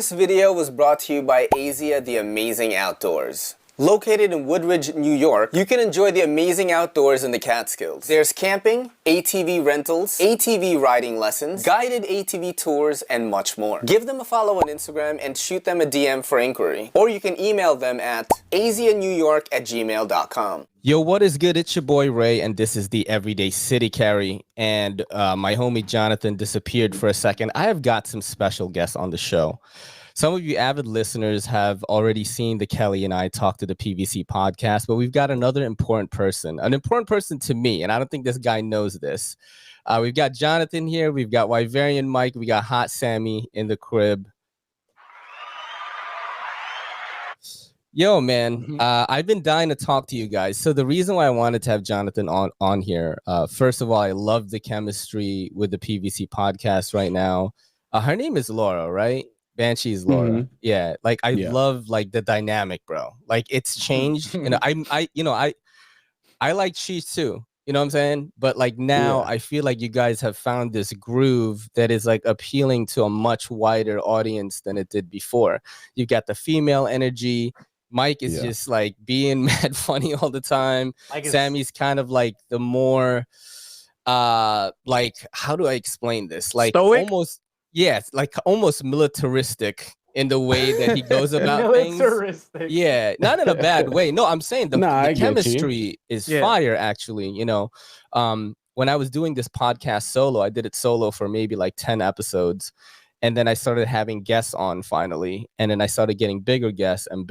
This video was brought to you by Asia The Amazing Outdoors. Located in Woodridge, New York, you can enjoy the amazing outdoors in the Catskills. There's camping, ATV rentals, ATV riding lessons, guided ATV tours, and much more. Give them a follow on Instagram and shoot them a DM for inquiry. Or you can email them at asianewyork@gmail.com. Yo, what is good? It's your boy Ray, and this is the Everyday City Carry. And my homie Jonathan disappeared for a second. I have got some special guests on the show. Some of you avid listeners have already seen the Kelly and I talk to the PVC podcast, but we've got another important person to me, and I don't think this guy knows this. We've got Jonathan here. We've got Raisarion Mike. We got Hot Sammy in the crib. Yo, man, I've been dying to talk to you guys. So the reason why I wanted to have Jonathan on here, first of all, I love the chemistry with the PVC podcast right now. Her name is Laura, right? Banshee's Laura. Yeah, like I love like the dynamic, bro. Like it's changed. And I like cheese too. You know what I'm saying? But like now I feel like you guys have found this groove that is like appealing to a much wider audience than it did before. You've got the female energy. Mike is just like being mad funny all the time. Sammy's kind of like the more like, how do I explain this? Like stoic? Almost militaristic in the way that he goes about things. Yeah, not in a bad way. No, I'm saying the chemistry is fire, actually. You know, when I was doing this podcast solo, I did it solo for maybe like 10 episodes. And then I started having guests on finally. And then I started getting bigger guests. And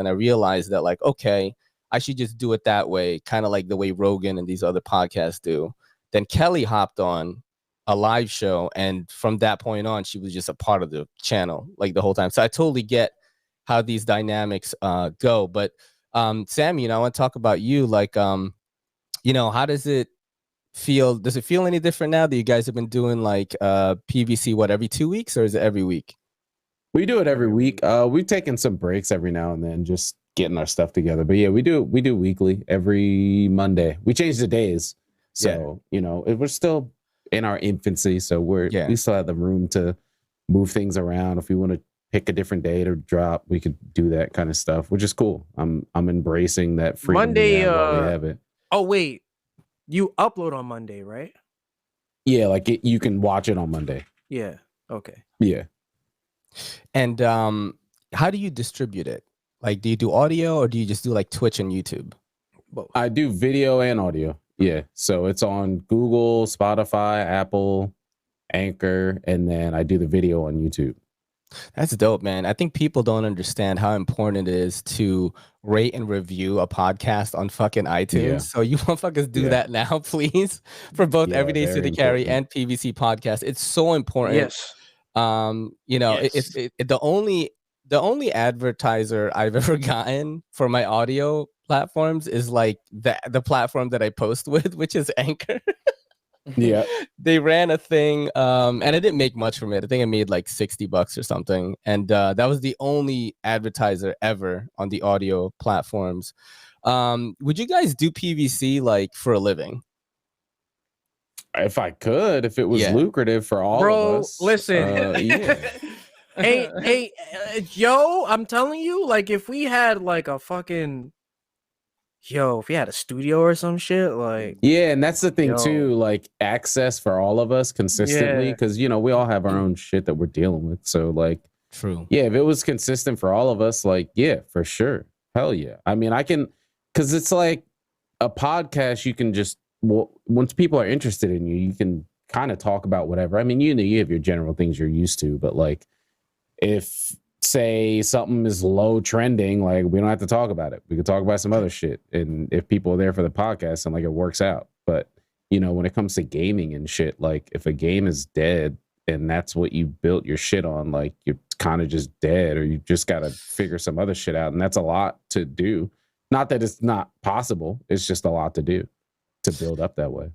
I realized that like, okay, I should just do it that way, kind of like the way Rogan and these other podcasts do. Then Kelly hopped on a live show, and from that point on, she was just a part of the channel like the whole time. So I totally get how these dynamics go. But Sam, I want to talk about you. Like, how does it feel? Does it feel any different now that you guys have been doing like PVC every 2 weeks, or is it every week? We do it every week. We've taken some breaks every now and then, just getting our stuff together. But yeah, we do weekly every Monday. We change the days, so we're still in our infancy, so we still have the room to move things around. If we want to pick a different day to drop, we could do that kind of stuff, which is cool. I'm embracing that freedom. Monday, we have it. Oh wait, you upload on Monday, right? Yeah, like you can watch it on Monday. Yeah. Okay. Yeah. And how do you distribute it? Like, do you do audio or do you just do like Twitch and YouTube? Both. I do video and audio. Yeah, so it's on Google, Spotify, Apple, Anchor, and then I do the video on YouTube. That's dope, man. I think people don't understand how important it is to rate and review a podcast on fucking iTunes. Yeah. So you motherfuckers do that now, please, for both Everyday City Carry and PVC Podcast. It's so important. Yes. It's the only advertiser I've ever gotten for my audio platforms is like the platform that I post with, which is Anchor. Yeah, they ran a thing and I didn't make much from it. I think I made like $60 or something, and that was the only advertiser ever on the audio platforms. Would you guys do PVC like for a living? If I could, if it was lucrative for all of us. Listen, hey, yo, I'm telling you, like if we had like a fucking if we had a studio or some shit, like and that's the thing too, like access for all of us consistently, because we all have our own shit that we're dealing with. So like, true. Yeah, if it was consistent for all of us, like for sure, hell yeah. I mean, I can, because it's like a podcast. You can just once people are interested in you, you can kind of talk about whatever. I mean, you have your general things you're used to, but like if say something is low trending, like we don't have to talk about it. We could talk about some other shit. And if people are there for the podcast and like it works out. But when it comes to gaming and shit, like if a game is dead and that's what you built your shit on, like you're kind of just dead, or you just got to figure some other shit out. And that's a lot to do. Not that it's not possible. It's just a lot to do to build up that way.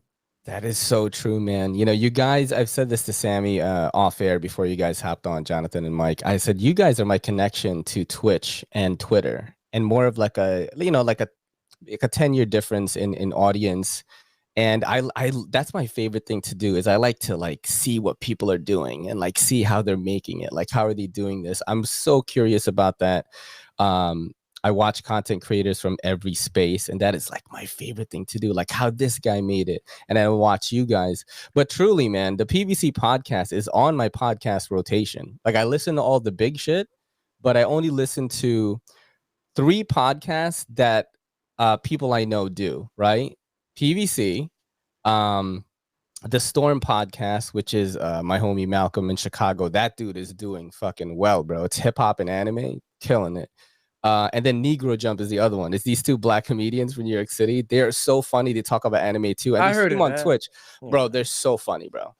That is so true, man. You guys, I've said this to Sammy off air before you guys hopped on, Jonathan and Mike. I said, you guys are my connection to Twitch and Twitter, and more of like a 10-year difference in audience And I that's my favorite thing to do is I like to like see what people are doing and like see how they're making it. Like, how are they doing this? I'm so curious about that. I watch content creators from every space, and that is like my favorite thing to do, like how this guy made it. And I watch you guys. But truly, man, the PVC podcast is on my podcast rotation. Like, I listen to all the big shit, but I only listen to 3 podcasts that people I know do, right? PVC, the Storm podcast, which is my homie Malcolm in Chicago. That dude is doing fucking well, bro. It's hip hop and anime, killing it. And then Negro Jump is the other one. It's these 2 black comedians from New York City. They're so funny. They talk about anime too. And I heard them on Twitch, bro. They're so funny, bro.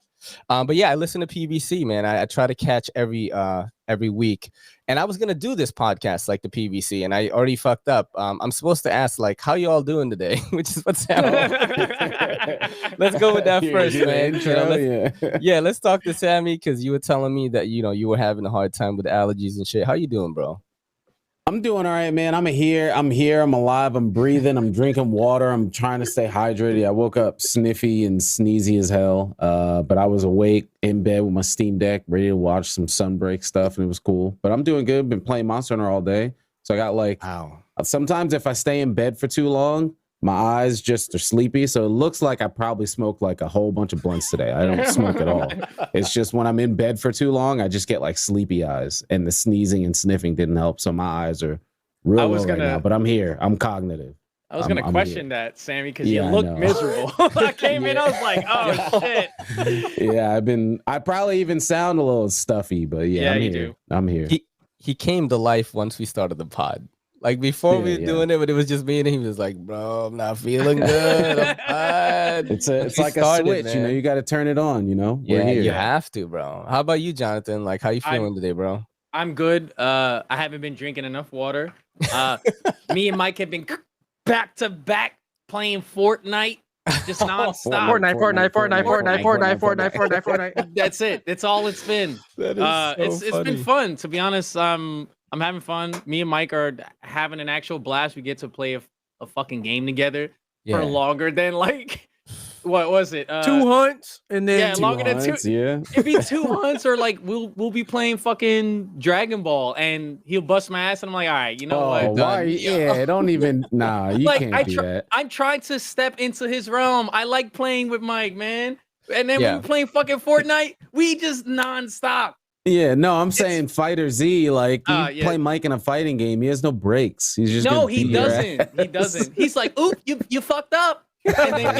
But yeah, I listen to PVC, man. I try to catch every week. And I was gonna do this podcast like the PVC, and I already fucked up. I'm supposed to ask like, how you all doing today? Which is what's happening. Let's go with that first, man. Let's talk to Sammy, because you were telling me that you were having a hard time with allergies and shit. How you doing, bro? I'm doing all right, man. I'm here. I'm alive. I'm breathing. I'm drinking water. I'm trying to stay hydrated. I woke up sniffy and sneezy as hell. But I was awake in bed with my Steam Deck, ready to watch some Sunbreak stuff, and it was cool. But I'm doing good. Been playing Monster Hunter all day. So I got like, sometimes if I stay in bed for too long, my eyes just are sleepy. So it looks like I probably smoked like a whole bunch of blunts today. I don't smoke at all. It's just when I'm in bed for too long, I just get like sleepy eyes, and the sneezing and sniffing didn't help. So my eyes are real low right now, but I'm here. I'm cognitive. I was going to question that, Sammy, because you look miserable. I came in, I was like, oh, shit. Yeah, I probably even sound a little stuffy, but yeah, I'm here. I'm here. He came to life once we started the pod. Like, before we were doing it, but it was just me and him. He was like, bro, I'm not feeling good. I'm tired. It's like a switch, man. You got to turn it on, Yeah, you have to, bro. How about you, Jonathan? Like, how you feeling today, bro? I'm good. I haven't been drinking enough water. Me and Mike have been back to back playing Fortnite, just nonstop. Fortnite. That's it. That's all it's been. It's been fun, to be honest. I'm having fun. Me and Mike are having an actual blast. We get to play a fucking game together for longer than like, what was it? 2 hunts, and then longer than 2. Yeah, it'd be 2 hunts, or like we'll be playing fucking Dragon Ball, and he'll bust my ass, and I'm like, all right, you know what? Why? Yeah, don't even. Nah, you can't do that. I'm trying to step into his realm. I like playing with Mike, man. And then when we're playing fucking Fortnite, we just nonstop. Yeah, no, I'm saying Fighter Z, like you play Mike in a fighting game, he has no breaks. He's just he doesn't. He doesn't. He's like, oop, you fucked up. And then,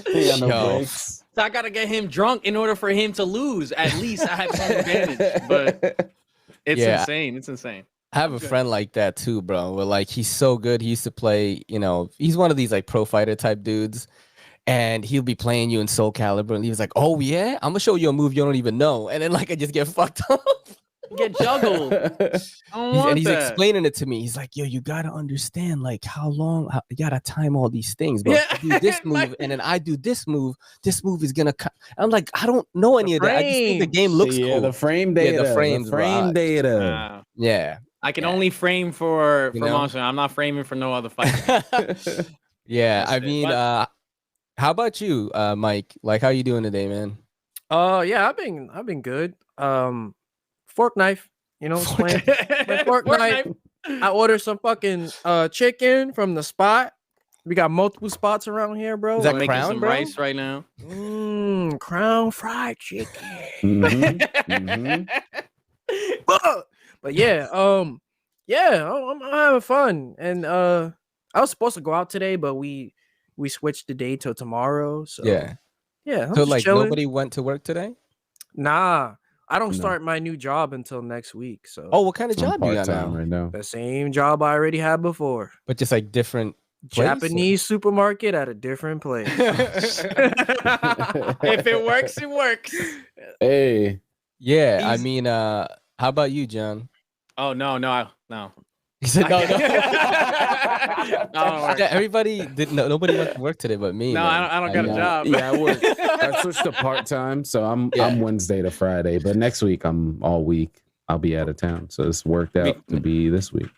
he got no breaks. So I gotta get him drunk in order for him to lose. At least I have some advantage. But it's insane. It's insane. I have a friend like that too, bro. Where like he's so good. He used to play, he's one of these like pro fighter type dudes. And he'll be playing you in Soul Calibur, and he was like, "Oh yeah, I'm gonna show you a move you don't even know," and then like I just get fucked up, get juggled. He's explaining it to me. He's like, "Yo, you gotta understand like how you gotta time all these things, bro. I do this move, and then I do this move. This move is gonna cut." I'm like, I don't know any of that. I just think the game looks cool. The frame data, the frames, frame data. Wow. Yeah, I can only frame for Monster. I'm not framing for no other fight. I mean, how about you, Mike? Like, how you doing today, man? Yeah, I've been good. Fork knife, playing fork knife. I ordered some fucking chicken from the spot. We got multiple spots around here, bro. Is that making Crown, some bro? rice right now? Crown fried chicken. Mm-hmm. But yeah, I'm having fun, and I was supposed to go out today, but we switched the day till tomorrow. So yeah. I'm so just like chilling. nobody went to work today? Nah, I don't start my new job until next week. So what kind of job you got now? Right now? The same job I already had before, But just like different place, Japanese supermarket at a different place. If it works, it works. Hey. Yeah, I mean, how about you, John? Oh no. He said no. No, everybody didn't. Nobody went to work today, but me. No, man. I don't got a job. Yeah, I work. I switched to part-time, so I'm Wednesday to Friday, but next week I'm all week. I'll be out of town, so it's worked out to be this week.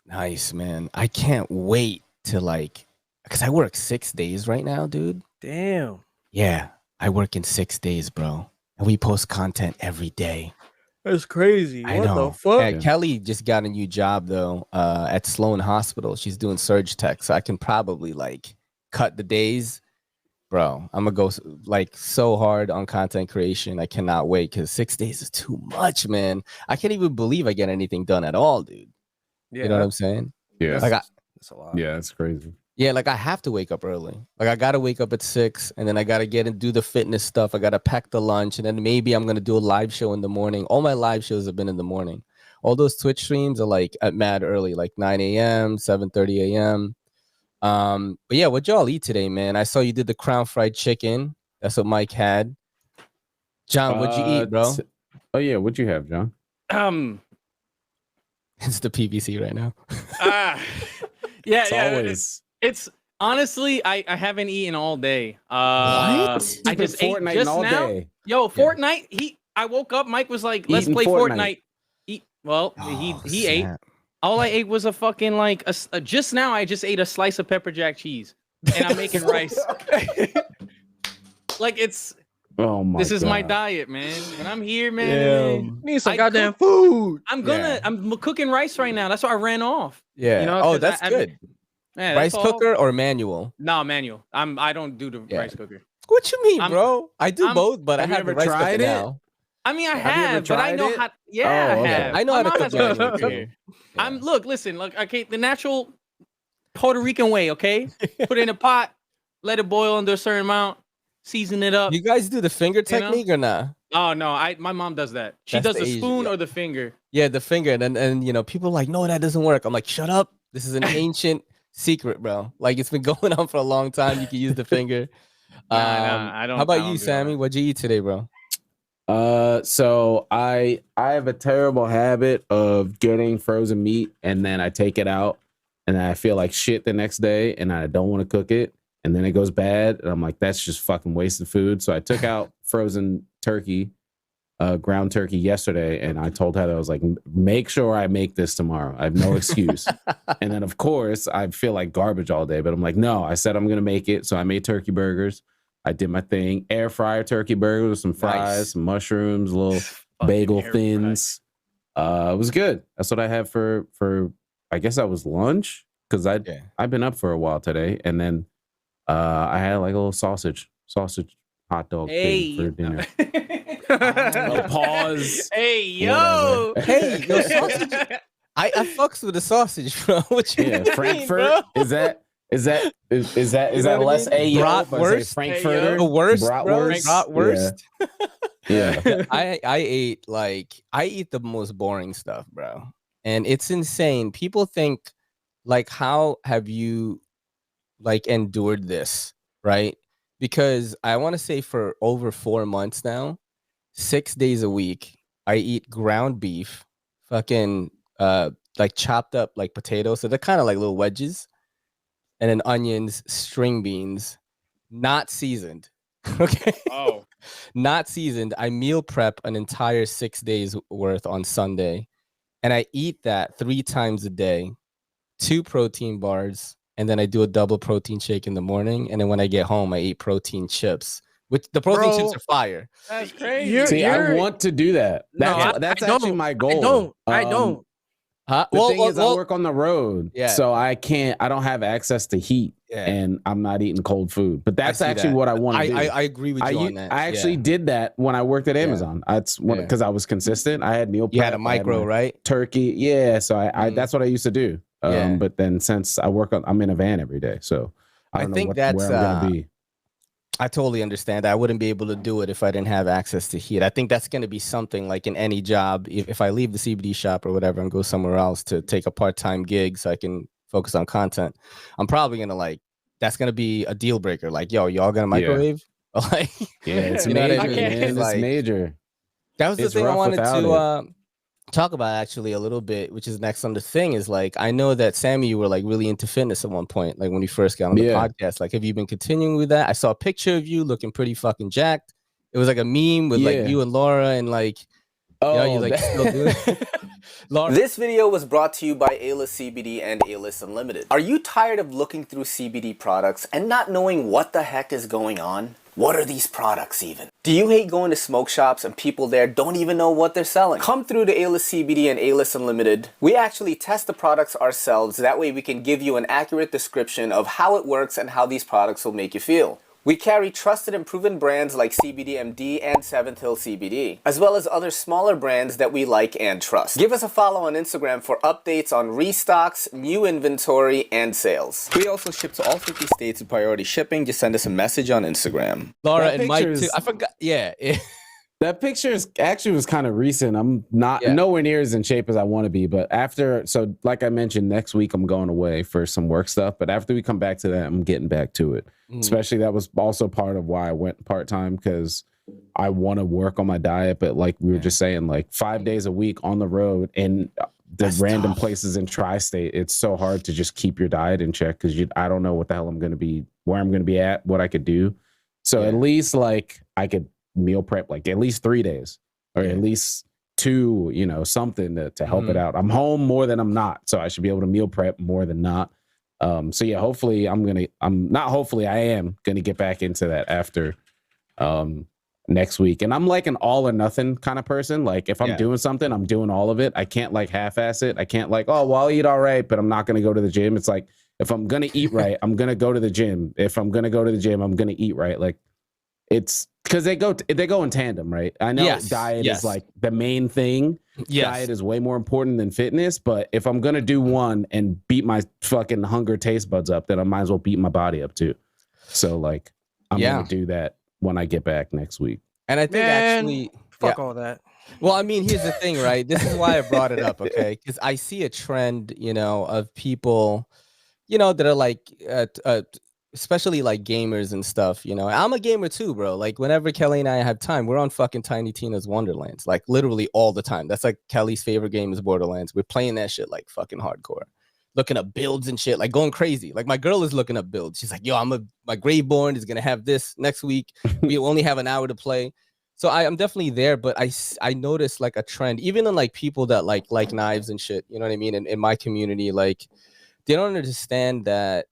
Nice, man. I can't wait to like because I work 6 days right now, dude. Damn. Yeah, I work in 6 days, bro. And we post content every day. That's crazy. I What know. the fuck? Yeah, Kelly just got a new job though at Sloan Hospital. She's doing surge tech, so I can probably like cut the days. Bro, I'm gonna go like so hard on content creation. I cannot wait because 6 days is too much, man. I can't even believe I get anything done at all, dude. Yeah. You know what I'm saying? Yeah. Like that's a lot. Yeah, it's crazy. yeah, like I have to wake up early. Like I gotta wake up at 6, and then I gotta get and do the fitness stuff. I gotta pack the lunch, and then maybe I'm gonna do a live show in the morning. All my live shows have been in the morning. All those Twitch streams are like at mad early, like 9 a.m., 7:30 a.m. But yeah, what y'all eat today, man? I saw you did the crown fried chicken. That's what Mike had. John, what'd you eat, bro? Oh yeah, what'd you have, John? It's the PVC right now. Yeah, It's yeah. always It's honestly, I haven't eaten all day. What? I just ate Fortnite just all now. day. Yo, Fortnite. I woke up. Mike was like, "Let's Eating play Fortnite. Fortnite." Oh, He ate. All I ate was a fucking like just now. I just ate a slice of pepper jack cheese, and I'm making rice. Like it's. Oh my! This is my God. diet, man. When I'm here, man. Need some I goddamn food. I'm cooking rice right now. That's why I ran off. Yeah. You know, oh, 'cause that's I- good. Yeah, Rice that's all. cooker or manual? No, manual. I don't do the Yeah. rice cooker. What you mean, I'm- bro? I do I'm- both, but I Have you have the ever rice tried cooker it? now. I mean, I Have you ever have, but I tried know it? how. Yeah, Oh, I okay. have. I know how My to mom cook has a manual cooker. too. I'm look, listen, look, okay, the natural Puerto Rican way, okay? Put it in a pot, let it boil under a certain amount, season it up. You guys do the finger You know? technique or not? Oh no, my mom does that. She That's does the the Asian, spoon yeah. or the finger. Yeah, the finger, and you know, people are like, no, that doesn't work. I'm like, shut up. This is an ancient secret, bro. Like it's been going on for a long time. You can use the finger. Nah, I don't. How about I don't you, do Sammy? that. What'd you eat today, bro? So I have a terrible habit of getting frozen meat and then I take it out and I feel like shit the next day and I don't want to cook it and then it goes bad and I'm like, that's just fucking wasted food. So I took out frozen turkey, ground turkey yesterday, and I told Heather, I was like, make sure I make this tomorrow. I have no excuse. And then of course I feel like garbage all day, but I'm like, no, I said I'm gonna make it. So I made turkey burgers. I did my thing. Air fryer turkey burgers with some fries, Nice. some mushrooms, little Fucking bagel air thins. It was good. That's what I had for I guess that was lunch because I've been up for a while today, and then I had like a little sausage hot dog thing for dinner. Pause. Hey yo. Whatever. Hey, yo, sausage. I fucks with the sausage, bro. What you Yeah, mean, Frankfurt. bro? Is that You know that what I less mean? AO? if I say Bratwurst? Frankfurter. The worst, bro. Bratwurst. Bratwurst. Yeah. I ate like I eat the most boring stuff, bro. And it's insane. People think like, how have you like endured this, right? Because I want to say for over 4 months now, 6 days a week, I eat ground beef, fucking like chopped up like potatoes. So they're kind of like little wedges, and then onions, string beans, not seasoned. Okay. Oh. Not seasoned. I meal prep an entire 6 days worth on Sunday, and I eat that 3 times a day, 2 protein bars, and then I do a double protein shake in the morning. And then when I get home, I eat protein chips, which the protein chips are fire. That's crazy. You're- I want to do that. No, That's I actually don't. my goal. I don't. Huh? The thing is, I work on the road, Yeah. so I don't have access to heat, Yeah. and I'm not eating cold food. But that's see actually that. what I want to do. I agree with you on that. I actually Yeah. did that when I worked at Amazon. That's Yeah. because I was consistent. I had meal prep. You had a I micro, my right? turkey. Yeah, so I Mhm. that's what I used to do. Yeah. But then since I'm in a van every day, so I don't know think where that's, I'm gonna be. I totally understand. I wouldn't be able to do it if I didn't have access to heat. I think that's going to be something like in any job. If I leave the CBD shop or whatever and go somewhere else to take a part-time gig so I can focus on content, I'm probably going to that's going to be a deal breaker. Like, yo, y'all going to microwave? Like, Yeah, it's you know what I major, mean? man. It's It's like- major. that was the It's thing I rough wanted without to talk about actually a little bit, which is next on the thing is like, I know that Sammy, you were like really into fitness at one point, like when you first got on the podcast. Like, have you been continuing with that? I saw a picture of you looking pretty fucking jacked. It was like a meme with like Yeah. you and Laura and like Oh, you like still do it? Laura? This video was brought to you by A-List CBD and A-List Unlimited. Are you tired of looking through CBD products and not knowing what the heck is going on? What are these products even? Do you hate going to smoke shops and people there don't even know what they're selling? Come through to A-List CBD and A-List Unlimited. We actually test the products ourselves. That way we can give you an accurate description of how it works and how these products will make you feel. We carry trusted and proven brands like CBDMD and 7th Hill CBD, as well as other smaller brands that we like and trust. Give us a follow on Instagram for updates on restocks, new inventory, and sales. We also ship to all 50 states with priority shipping. Just send us a message on Instagram. Laura and Mike too. I forgot. Yeah. That picture was kind of recent. I'm not nowhere near as in shape as I want to be, but so like I mentioned, next week I'm going away for some work stuff. But after we come back to that, I'm getting back to it. Especially that was also part of why I went part-time, because I want to work on my diet. But like we were just saying, like 5 days a week on the road and the random places in tri-state, it's so hard to just keep your diet in check because I don't know what the hell I'm going to be, where I'm going to be at, what I could do. So at least like I could meal prep like at least 3 days or at least 2, something to help it out. I'm home more than I'm not, so I should be able to meal prep more than not. So yeah, hopefully I am gonna get back into that after next week. And I'm like an all or nothing kind of person. Like if I'm doing something, I'm doing all of it. I can't like half-ass it. I can't like, oh well, I'll eat all right, but I'm not gonna go to the gym. It's like if I'm gonna eat right, I'm gonna go to the gym. If I'm gonna go to the gym, I'm gonna eat right. Like it's because they go in tandem, right? I know diet is like the main thing. Diet is way more important than fitness, but if I'm gonna do one and beat my fucking hunger taste buds up, then I might as well beat my body up too. So like I'm gonna do that when I get back next week. And I think actually fuck all that. Well, I mean, here's the thing, right? This is why I brought it up, okay? Because I see a trend, of people, that are like especially like gamers and stuff, I'm a gamer too, bro. Like whenever Kelly and I have time, we're on fucking Tiny Tina's Wonderlands, like literally all the time. That's like Kelly's favorite game is Borderlands. We're playing that shit like fucking hardcore, looking up builds and shit, like going crazy. Like my girl is looking up builds. She's like, yo, my Greyborn is gonna have this next week. We only have an hour to play. So I'm definitely there, but I noticed like a trend, even in like people that like knives and shit, you know what I mean? In my community, like they don't understand that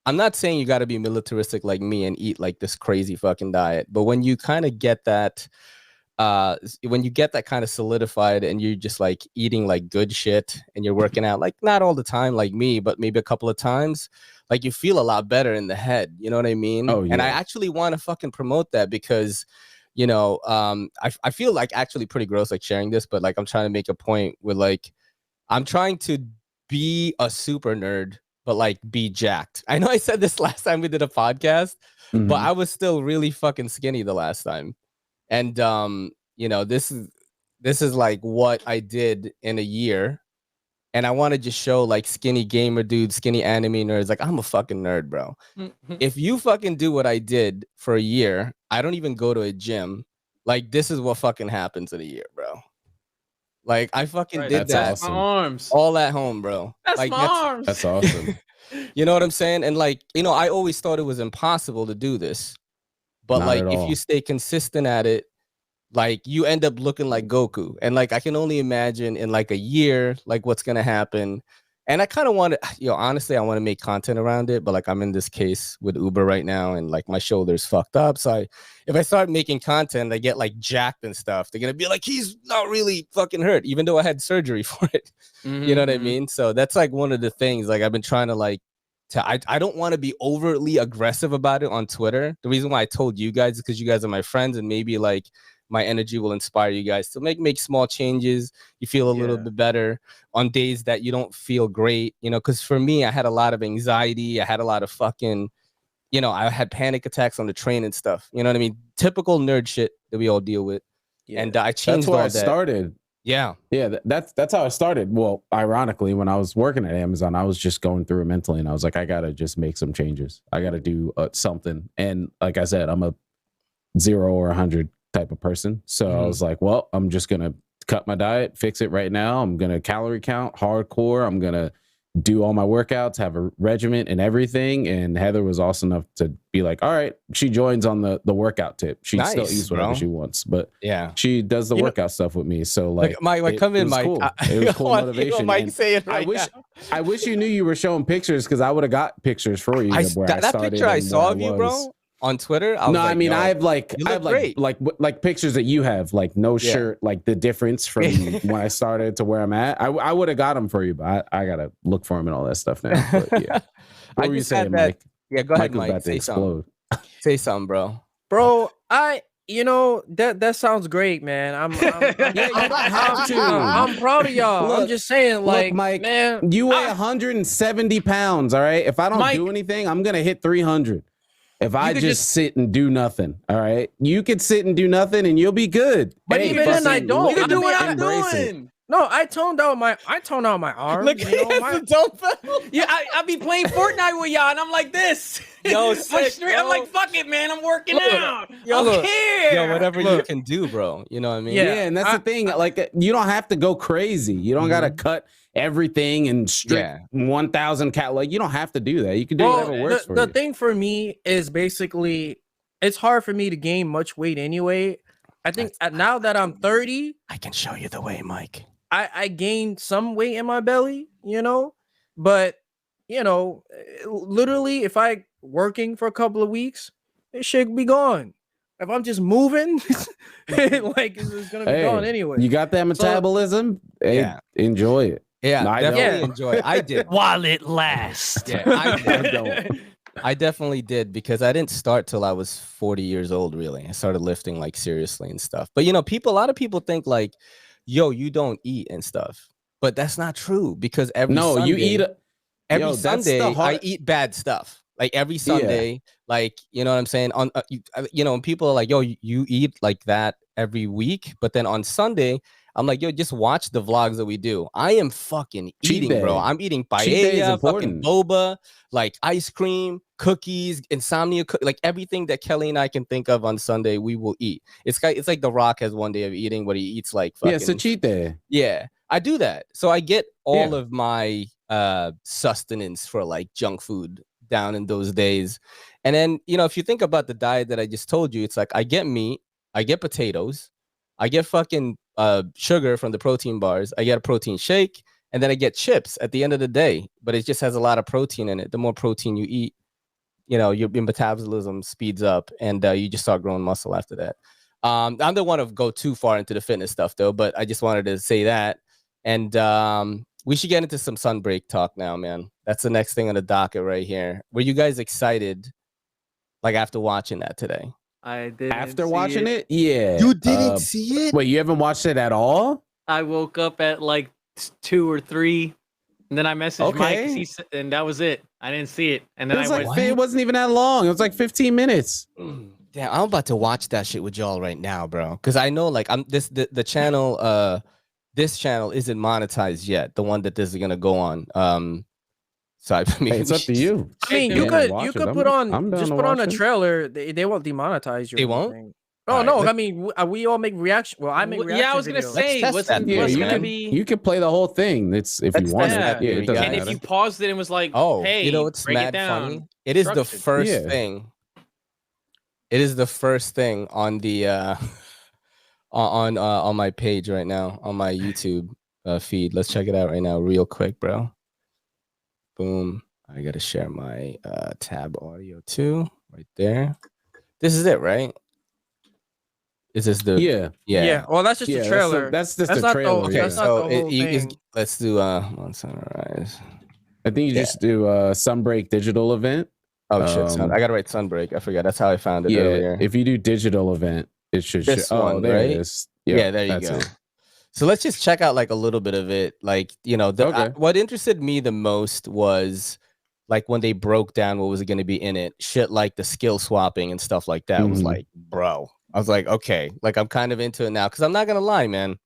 I'm not saying you got to be militaristic like me and eat like this crazy fucking diet, but when you kind of get that, when you get that kind of solidified and you're just like eating like good shit and you're working out, like not all the time like me, but maybe a couple of times, like you feel a lot better in the head. You know what I mean? Oh, yeah. And I actually want to fucking promote that because, I feel like actually pretty gross like sharing this, but like I'm trying to make a point with like, I'm trying to be a super nerd, but like be jacked. I know I said this last time we did a podcast, but I was still really fucking skinny the last time. And this is like what I did in a year. And I want to just show like skinny gamer dudes, skinny anime nerds, like I'm a fucking nerd, bro. If you fucking do what I did for a year, I don't even go to a gym. Like this is what fucking happens in a year, bro. Like I fucking did that awesome. All at home, bro. That's like, my arms. That's awesome. You know what I'm saying? And like, I always thought it was impossible to do this. But like if you stay consistent at it, like you end up looking like Goku. And like I can only imagine in like a year, like what's gonna happen. And I kind of want to, honestly, I want to make content around it, but like I'm in this case with Uber right now and like my shoulder's fucked up. So if I start making content, I get like jacked and stuff. They're going to be like, he's not really fucking hurt, even though I had surgery for it. You know what I mean? So that's like one of the things like I've been trying to like, I don't want to be overtly aggressive about it on Twitter. The reason why I told you guys is because you guys are my friends and maybe like my energy will inspire you guys to make small changes. You feel a little bit better on days that you don't feel great, because for me, I had a lot of anxiety. I had a lot of fucking, I had panic attacks on the train and stuff. You know what I mean? Typical nerd shit that we all deal with. Yeah. And I changed all that. That's where I started. Yeah. Yeah. That's how I started. Well, ironically, when I was working at Amazon, I was just going through it mentally and I was like, I got to just make some changes. I got to do something. And like I said, I'm a 0 or 100 type of person. So I was like, well, I'm just going to cut my diet, fix it right now. I'm going to calorie count hardcore. I'm going to do all my workouts, have a regimen and everything. And Heather was awesome enough to be like, all right, she joins on the workout tip. She still eats whatever she wants, but she does the workout stuff with me. So like, Mike, come in, Mike. Cool. It was cool motivation. Mike, say it right I wish you knew you were showing pictures, because I would have got pictures for you. That picture I saw of you, bro, on Twitter. I mean, I have like pictures that you have, like no shirt, like the difference from when I started to where I'm at. I would have got them for you, but I gotta look for them and all that stuff now. But yeah, what were you saying, Mike? Yeah, go ahead, Mike. Say something. Say something, bro. Bro, that sounds great, man. I'm proud of y'all. Look, I'm just saying, like, Mike, man, you weigh 170 pounds. All right, if I don't do anything, I'm gonna hit 300. If I just sit and do nothing, all right, you could sit and do nothing and you'll be good. But even then, I don't. You can do what I'm doing. No, I toned out my arms. Look, yeah, I be playing Fortnite with y'all, and I'm like this. Yo, I'm like, fuck it, man. I'm working out. I'm here. Yo, whatever you can do, bro. You know what I mean? Yeah, and that's the thing. Like, you don't have to go crazy. You don't gotta cut everything and strip 1,000 cal. Like, you don't have to do that. You can do whatever works for you. The thing for me is basically, it's hard for me to gain much weight anyway. I think now that I'm 30, I can show you the way, Mike. I gained some weight in my belly, but literally, if I working for a couple of weeks, it should be gone. If I'm just moving, like, it's gonna be gone anyway. You got that metabolism? Enjoy it. Yeah, definitely enjoy it. I did while it lasts. Yeah, I definitely did, because I didn't start till I was 40 years old. Really, I started lifting like seriously and stuff. But a lot of people think like, yo, you don't eat and stuff, but that's not true, because every Sunday I eat bad stuff. Like every Sunday, like, you know what I'm saying? On and people are like, yo, you eat like that every week, but then on Sunday, I'm like, yo, just watch the vlogs that we do. I am fucking eating, bro. I'm eating paella, fucking boba, like ice cream, cookies, insomnia, like everything that Kelly and I can think of on Sunday, we will eat. It's like The Rock has one day of eating, but he eats like fucking. Yeah, it's a cheat day. Yeah, I do that. So I get all of my sustenance for like junk food down in those days. And then, if you think about the diet that I just told you, it's like I get meat, I get potatoes, I get fucking sugar from the protein bars, I get a protein shake, and then I get chips at the end of the day. But it just has a lot of protein in it. The more protein you eat, your metabolism speeds up, and you just start growing muscle after that. I don't want to go too far into the fitness stuff though, but I just wanted to say that. And we should get into some Sunbreak talk now, man. That's the next thing on the docket right here. Were you guys excited, like, after watching that today? I did. After watching it? Yeah. You didn't see it? Wait, you haven't watched it at all? I woke up at like 2 or 3, and then I messaged Mike, and that was it. I didn't see it. And then it wasn't even that long. It was like 15 minutes. Damn, I'm about to watch that shit with y'all right now, bro. Because I know, like, the channel, this channel isn't monetized yet. The one that this is gonna go on. So I mean, it's up to you. I mean, you could put on a trailer. They won't demonetize you. They won't. Oh no! I mean, we all make reaction. Well, I make reaction. Yeah, I was gonna say, what's gonna be? You could play the whole thing. It's if you want it. It doesn't and matter. if you paused it and was like, hey, it's mad funny. It is the first thing. It is the first thing on the on my page right now, on my YouTube feed. Let's check it out right now, real quick, bro. Boom. I gotta share my tab audio too, right there. This is it, right? Is this the yeah? Well, that's just the trailer. That's just the trailer. Okay, that's so let's do Sunrise. I think you just do Sunbreak digital event. Oh shit! I gotta write Sunbreak. I forgot. That's how I found it earlier. If you do digital event, it should. This one, there right? it is. Yeah, there you go. It. So let's just check out like a little bit of it. Like, what interested me the most was like when they broke down what was going to be in it. Shit like the skill swapping and stuff like that was like, bro. I was like, okay, like I'm kind of into it now, because I'm not gonna lie, man.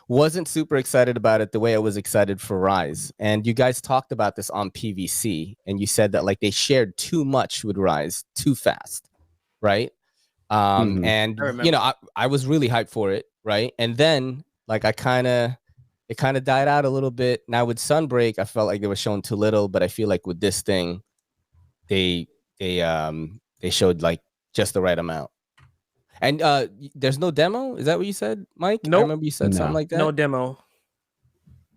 Wasn't super excited about it the way I was excited for Rise. And you guys talked about this on PVC, and you said that like they shared too much with Rise too fast, right? And I was really hyped for it, right? And then like I kind of it kind of died out a little bit. Now with Sunbreak, I felt like they were showing too little, but I feel like with this thing, they showed like just the right amount. And there's no demo. Is that what you said, Mike? Nope. I remember you said something like that. No demo.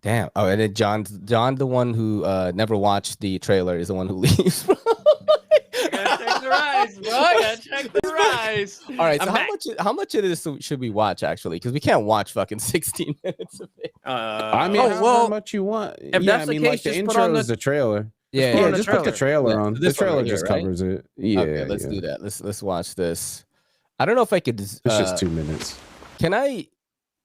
Damn. Oh, and then John, the one who never watched the trailer, is the one who leaves. Gotta check the rise, bro. Gotta check the rise. All right. So how much of this should we watch actually? Because we can't watch fucking 16 minutes of it. I mean, however much you want. If that's the case, like the just put intro on is the trailer. Yeah, Just put the trailer on. This The trailer one right just here, right? covers it. Yeah. Okay, let's do that. Let's watch this. I don't know if I could. It's just 2 minutes. Can I?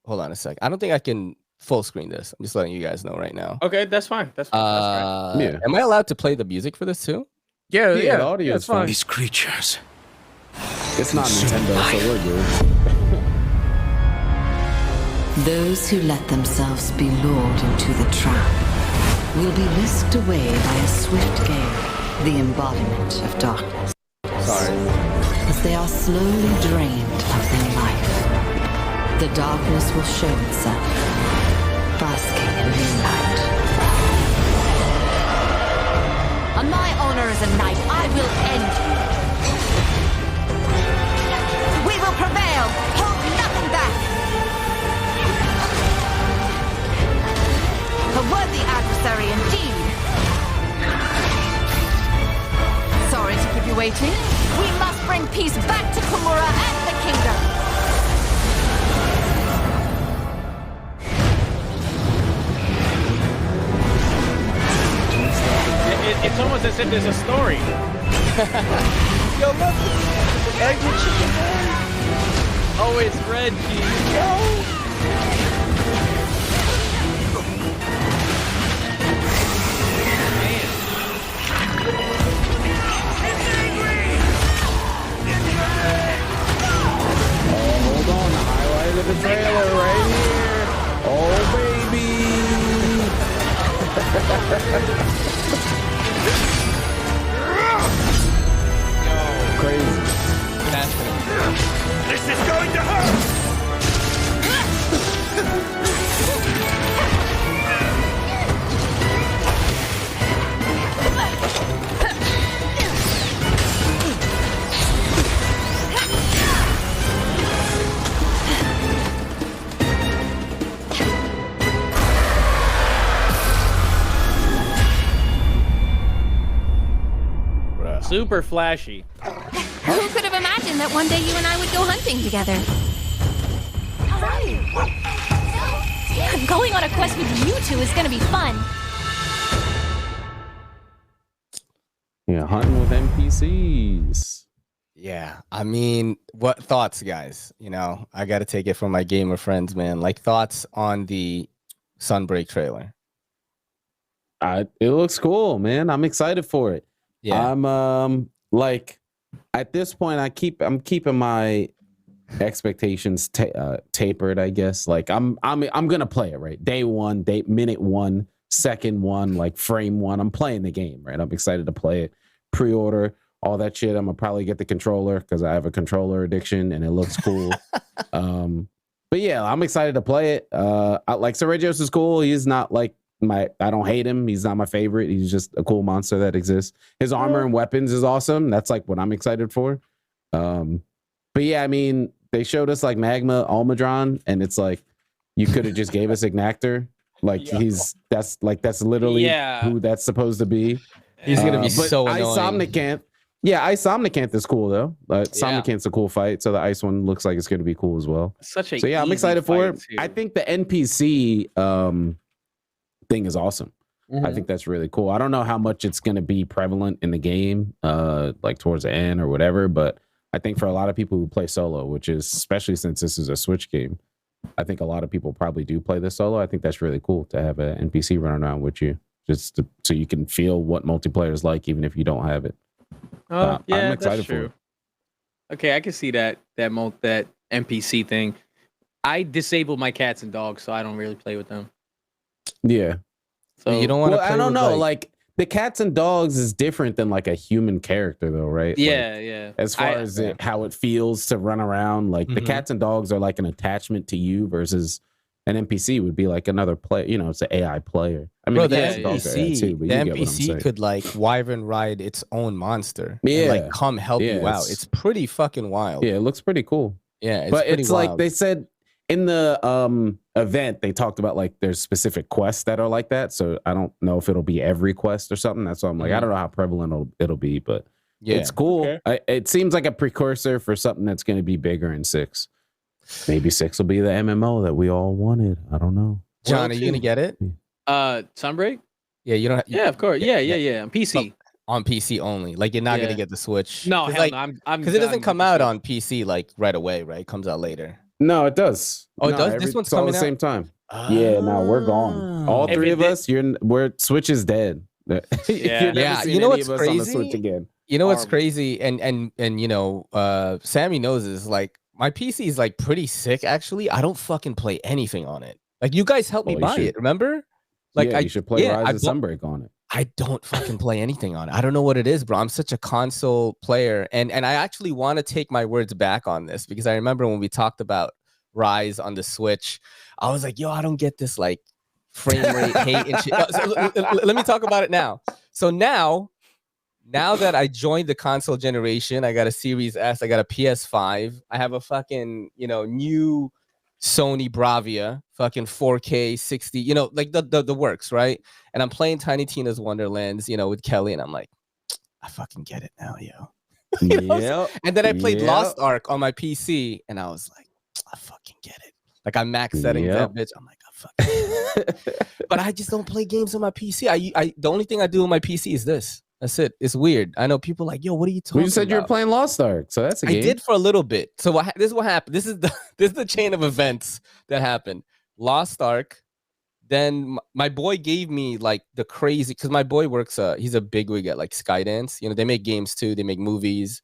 Hold on a sec. I don't think I can full screen this. I'm just letting you guys know right now. Okay, that's fine. That's fine. That's Yeah. Am I allowed to play the music for this too? Yeah. The audio That's is fine. fine. These creatures. It's not Nintendo, so we're good. Those who let themselves be lured into the trap will be whisked away by a swift gale, the embodiment of darkness. Sorry. As they are slowly drained of their life, the darkness will show itself, basking in moonlight. On my honor as a knight, I will end you. We will prevail. Hold nothing back. A worthy adversary indeed. Sorry to keep you waiting. We must bring peace back to Kumura and the kingdom. It's almost as if there's a story. Yo, look. Egg with chicken. Oh, it's Reggie. Hold on, the highlight of the trailer right here. Oh, baby. Crazy. This is going to hurt! Super flashy. Who could have imagined that one day you and I would go hunting together? Going on a quest with you two is gonna be fun. Yeah, hunting with NPCs. Yeah, I mean, what thoughts, guys? You know, I got to take it from my gamer friends, man. Like thoughts on the Sunbreak trailer. It looks cool, man. I'm excited for it. Yeah, I'm like at this point I'm keeping my expectations tapered, I guess. Like I'm gonna play it, right? Day one, minute one, second one, like frame one. I'm playing the game, right? I'm excited to play it. Pre-order, all that shit. I'm gonna probably get the controller because I have a controller addiction and it looks cool. But yeah, I'm excited to play it. Like Sarion is cool. He's not like I don't hate him. He's not my favorite. He's just a cool monster that exists. His armor and weapons is awesome. That's like what I'm excited for. But yeah, I mean, they showed us like Magma Almadron, and it's like you could have just gave us Ignactor. Like that's literally who that's supposed to be. he's gonna be so annoying. Isomnicanth. Yeah, Isomnicanth is cool though. Somnicanth's a cool fight, so the ice one looks like it's gonna be cool as well. So yeah, I'm excited for it. I think the NPC thing is awesome. I think that's really cool. I don't know how much it's going to be prevalent in the game, like towards the end or whatever, but I think for a lot of people who play solo, which is especially since this is a Switch game, I think a lot of people probably do play this solo. I think that's really cool to have an NPC running around with you, so you can feel what multiplayer is like, even if you don't have it. Oh, yeah, I'm excited that's true. for it. Okay, I can see that NPC thing. I disable my cats and dogs, so I don't really play with them. Yeah. So you don't want to. I don't know. Like the cats and dogs is different than like a human character, though, right? Yeah, like, yeah. As far as how it feels to run around, like the cats and dogs are like an attachment to you versus an NPC would be like another player. You know, it's an AI player. I mean, Bro, the it's also AI too, but the you get what I'm NPC saying. could like wyvern ride its own monster. Yeah. And, like come help Yeah, you out. It's pretty fucking wild. Yeah, it looks pretty cool. Yeah, it's but pretty it's wild. like they said in the event, they talked about like there's specific quests that are like that. So I don't know if it'll be every quest or something. That's why I'm like, I don't know how prevalent it'll be, but it's cool. Okay. It seems like a precursor for something that's going to be bigger in 6. Maybe 6 will be the MMO that we all wanted. I don't know. John, are you gonna get it? Sunbreak? Yeah, you don't. Yeah, of course. Yeah. On PC. On PC only. Like you're not gonna get the Switch. No, hell like, no. I'm because it doesn't I'm come with out the on PC like right away, right? It comes out later. No, it does. Oh, it No, does? This one's it's all coming the out? same time. Yeah, no, we're gone. All If three it of did- us, we're Switch is dead. Yeah. You're never Yeah, seeing you know any what's of us on the crazy? Switch again. You know what's Horrible. crazy? And you know, Sammy knows this. Like my PC is like pretty sick. Actually, I don't fucking play anything on it. Like you guys helped me Well, you buy should. it. Remember? Like Yeah, you should play I Rise of Sunbreak on it. I don't fucking play anything on it. I don't know what it is, bro. I'm such a console player. And I actually want to take my words back on this because I remember when we talked about Rise on the Switch, I was like, yo, I don't get this like frame rate hate and shit. Let me talk about it now. So now that I joined the console generation, I got a Series S, I got a PS5, I have a fucking, you know, new Sony Bravia, fucking 4K 60, you know, like the works, right? And I'm playing Tiny Tina's Wonderlands, you know, with Kelly, and I'm like, I fucking get it now, yo. You know? Yep. And then I played Yep. Lost Ark on my PC, and I was like, I fucking get it. Like I max settings that bitch. I'm like, I fucking get it. But I just don't play games on my PC. I the only thing I do on my PC is this. That's it. It's weird. I know people are like, yo, what are you talking Well, you said you were about? playing Lost Ark, so that's a game. I did for a little bit. So this is what happened. This is the chain of events that happened. Lost Ark. Then my boy gave me like the crazy, because my boy works. He's a bigwig at like Skydance. You know, they make games too. They make movies.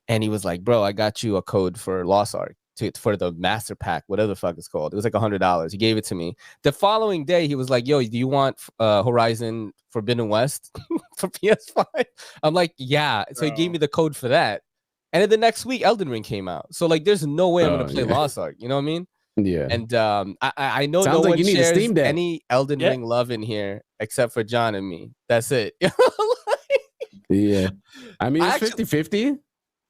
And he was like, bro, I got you a code for Lost Ark for the master pack, whatever the fuck it's called. It was like $100. He gave it to me. The following day, he was like, yo, do you want Horizon Forbidden West for PS5? I'm like, yeah. So he gave me the code for that. And then the next week, Elden Ring came out. So like, there's no way I'm gonna play Lost Ark. You know what I mean? Yeah. And I know Sounds no like one you need a shares Steam Deck. any Elden Ring love in here except for John and me. That's it. Yeah. I mean, it's Actually- 50-50.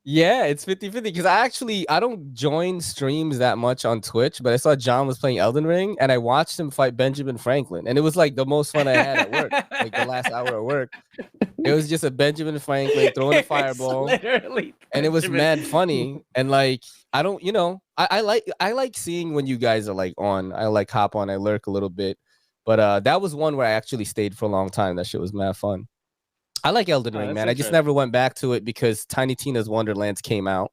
Yeah, it's 50-50 because I don't join streams that much on Twitch, but I saw John was playing Elden Ring and I watched him fight Benjamin Franklin, and it was like the most fun I had at work. Like the last hour at work, it was just a Benjamin Franklin throwing a fireball, Literally. and it was Benjamin. mad funny. And like I don't, you know, I like seeing when you guys are like on. I like hop on, I lurk a little bit, but that was one where I actually stayed for a long time. That shit was mad fun. I like Elden Ring, that's man. I just interesting. never went back to it because Tiny Tina's Wonderlands came out,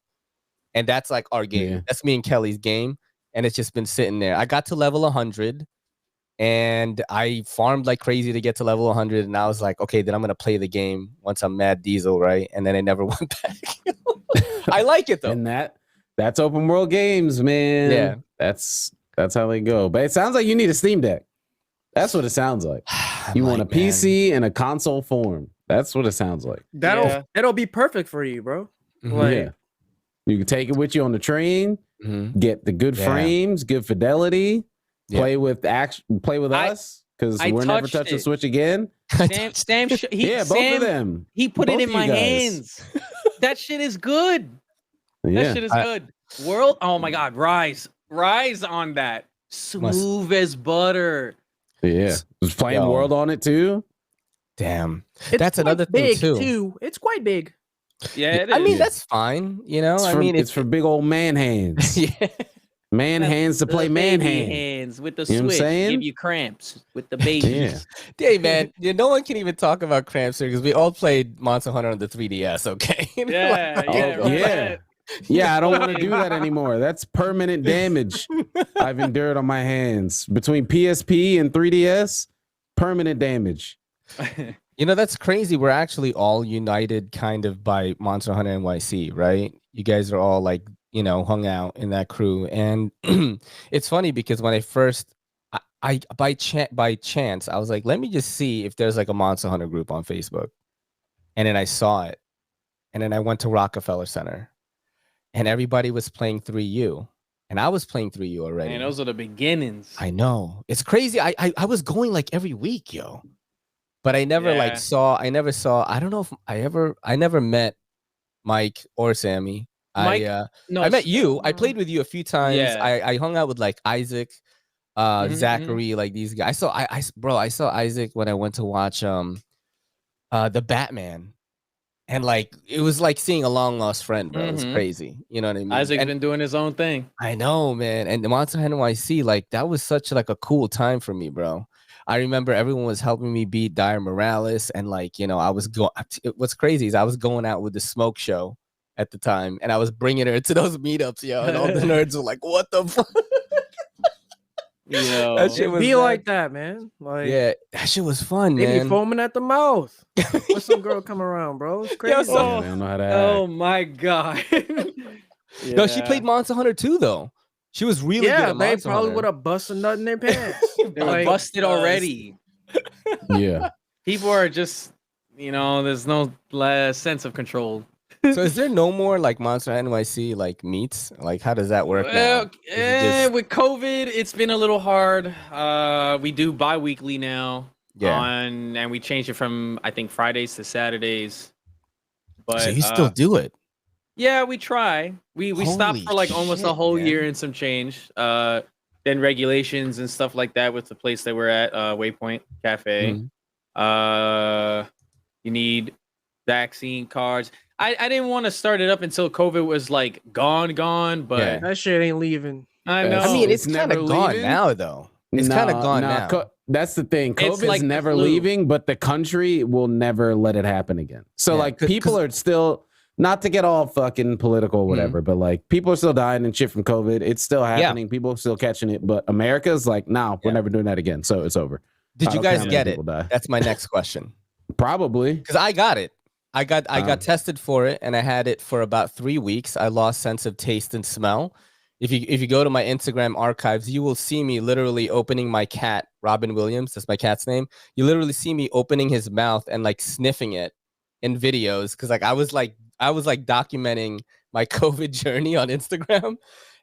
and that's like our game. Yeah. That's me and Kelly's game, and it's just been sitting there. I got to level 100, and I farmed like crazy to get to level 100, and I was like, okay, then I'm gonna play the game once I'm Mad Diesel, right? And then I never went back. I like it though. And that's open world games, man. Yeah. That's how they go. But it sounds like you need a Steam Deck. That's what it sounds like. You want a like, man. PC and a console form. That's what it sounds like. That'll be perfect for you, bro. Mhm. Like, Yeah. You can take it with you on the train, Mhm. get the good Yeah. frames, good fidelity, Yeah. play with us because I we're never touched touching it. Switch again. Sam, both Both of them. He put Both it in of my you guys. hands. That shit is good. That Yeah. shit is good. World, oh my god, Rise on that. Smooth as butter. Yeah. Was playing Yo. World on it too. Damn, it's that's quite another thing big too. It's quite big. Yeah, it is. I mean, that's fine. You know, It's for big old man hands. yeah. Man hands to play The man baby hands. with the You know what I'm switch. saying? Give you cramps with the baby. Yeah. Hey man, no one can even talk about cramps here because we all played Monster Hunter on the 3DS. Okay. Yeah, Oh, yeah, right. yeah. Yeah, I don't want to do that anymore. That's permanent damage I've endured on my hands. Between PSP and 3DS, permanent damage. You know, that's crazy. We're actually all united kind of by Monster Hunter NYC, right? You guys are all like, you know, hung out in that crew. And it's funny because when I first, I by chance, I was like, let me just see if there's like a Monster Hunter group on Facebook. And then I saw it. And then I went to Rockefeller Center. And everybody was playing 3U. and I was playing through you already. Man, those are the beginnings. I know. It's crazy. I was going like every week, yo. But I never Yeah. I don't know if I never met Mike or Sammy. Mike, I met you. I played with you a few times. Yeah. I hung out with like Isaac, Zachary, like these guys. I saw Isaac when I went to watch the Batman. And like it was like seeing a long lost friend, bro. It was crazy. You know what I mean? Isaac's been doing his own thing. I know, man. And the Monster Hunter NYC, like that was such like a cool time for me, bro. I remember everyone was helping me beat Dire Morales, and like, you know, I was going. What's crazy is I was going out with the Smoke Show at the time, and I was bringing her to those meetups, yo. And all the nerds were like, "What the fuck?" Yo, That shit was Be mad. like that, man. Like, Yeah, that shit was fun, they man. be foaming at the mouth. What's some girl come around, bro? It's crazy. so- Yeah, they don't know how to act. oh my god. No, she played Monster Hunter too, though. She was really good Yeah, at they Monster probably Hunter. would have busted a nut in their pants. They were Like, busted already. Yeah. People are just, you know, there's no sense of control. So is there no more like Monster NYC like meets? Like how does that work now? Well, Is it just- with COVID, it's been a little hard. We do bi-weekly now. Yeah. And we changed it from, I think, Fridays to Saturdays. But So you still do it? yeah, we try. We stopped Holy for like almost a shit, whole man. year and some change. Then regulations and stuff like that with the place that we're at, Waypoint Cafe. Mhm. You need vaccine cards. I didn't want to start it up until COVID was like gone, but Yeah. that shit ain't leaving. I know. I mean, it's it's kind of never gone leaving? now, though. It's kind of gone now. That's the thing. It's COVID's like the never flu. leaving, but the country will never let it happen again. So Yeah, like 'cause- people are still, not to get all fucking political or Mm-hmm. whatever, but like people are still dying and shit from COVID. It's still happening. People are still catching it, but America's like, nah, we're Yeah. never doing that again. So it's over. Did I you don't care guys how many get it? people die. That's my next question. Probably. Because I got it. I got tested for it, and I had it for about 3 weeks. I lost sense of taste and smell. If you go to my Instagram archives, you will see me literally opening my cat, Robin Williams. That's my cat's name. You literally see me opening his mouth and like sniffing it in videos, because like I was like documenting my COVID journey on Instagram.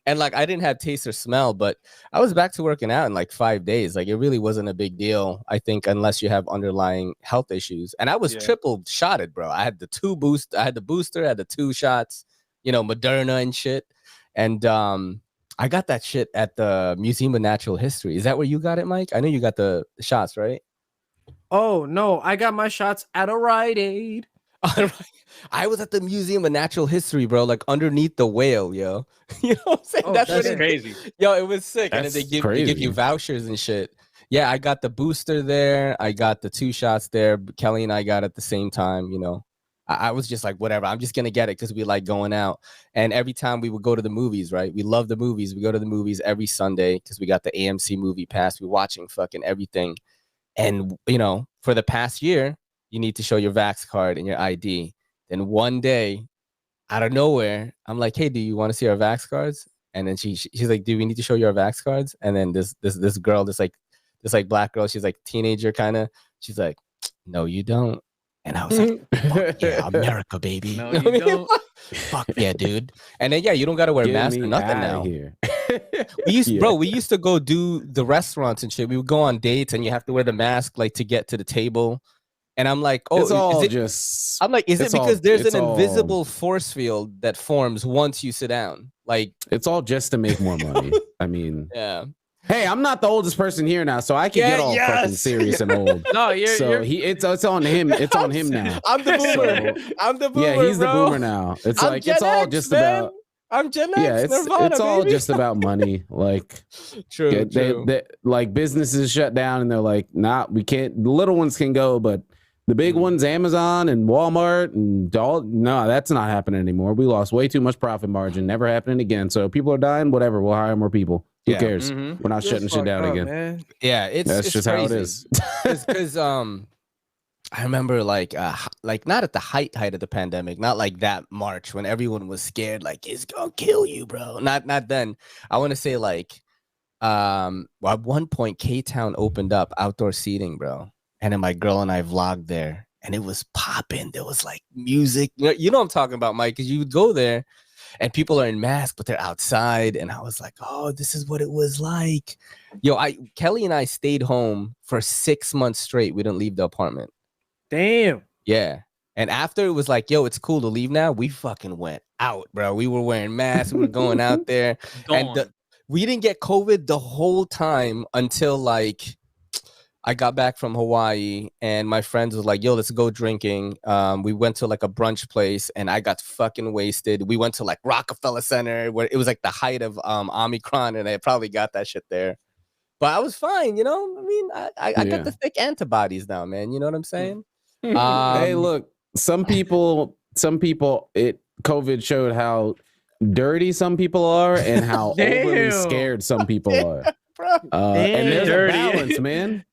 And like I didn't have taste or smell, but I was back to working out in like 5 days. Like it really wasn't a big deal, I think, unless you have underlying health issues. And I was triple shotted, bro. I had the booster, I had the 2 shots, you know, Moderna and shit. And I got that shit at the Museum of Natural History. Is that where you got it, Mike? I know you got the shots, right? Oh no, I got my shots at a Rite Aid. I was at the Museum of Natural History, bro, like underneath the whale, yo. You know what I'm saying? Oh, That's that's what it- crazy. Yo, it was sick. That's and then they give you vouchers and shit. Yeah, I got the booster there. I got the 2 shots there. Kelly and I got at the same time, you know. I was just like, whatever, I'm just gonna get it because we like going out. And every time we would go to the movies, right? We love the movies. We go to the movies every Sunday because we got the AMC movie pass. We're watching fucking everything. And you know, for the past year, you need to show your Vax card and your ID. Then one day, out of nowhere, I'm like, hey, do you want to see our Vax cards? And then she's like, do we need to show you our Vax cards? And then this girl, this black girl, she's like teenager kind of, she's like, no, you don't. And I was like, fuck yeah, America, baby. No, You know you what I mean? don't. Fuck yeah, dude. And then yeah, you don't gotta wear a Get mask or me nothing outta now. here. We used to go do the restaurants and shit. We would go on dates and you have to wear the mask like to get to the table. And I'm like, oh, it's all is it, just. I'm like, is it it's all- because there's it's an all- invisible force field that forms once you sit down? Like, It's all just to make more money. I mean, yeah. hey, I'm not the oldest person here now, so I can get all fucking serious and old. No, So it's on him. It's on him now. I'm the boomer. So- I'm the boomer. Yeah, he's the bro. boomer now. It's I'm like Gen it's all X, just man. about. I'm Gen X. Yeah, Nirvana, it's all baby. just about money. Like True. yeah, True. they like businesses shut down and they're like, nah, we can't. The little ones can go, but the big ones, Amazon and Walmart and all, no, that's not happening anymore. We lost way too much profit margin. Never happening again. So people are dying. Whatever. We'll hire more people. Who Yeah. cares? Mhm. We're not Just shutting shit fucked down up, again. man. Yeah, That's it's just how it crazy. is. Because I remember like not at the height of the pandemic, not like that March when everyone was scared, like it's gonna kill you, bro. Not then. I want to say like well, at one point K-Town opened up outdoor seating, bro, and then my girl and I vlogged there, and it was popping. There was like music, you know what I'm talking about, Mike, because you would go there. and people are in masks, but they're outside. And I was like, oh, this is what it was like. Yo, Kelly and I stayed home for 6 months straight. We didn't leave the apartment. Damn. Yeah. And after it was like, yo, it's cool to leave now, we fucking went out, bro. We were wearing masks. We were going out there. And we didn't get COVID the whole time until like I got back from Hawaii and my friends was like, yo, let's go drinking. We went to like a brunch place and I got fucking wasted. We went to like Rockefeller Center where it was like the height of Omicron and I probably got that shit there. But I was fine, you know? I mean, I got the thick antibodies now, man. You know what I'm saying? Hey, look, some people, COVID showed how dirty some people are and how overly scared some people are. And there's a balance, man.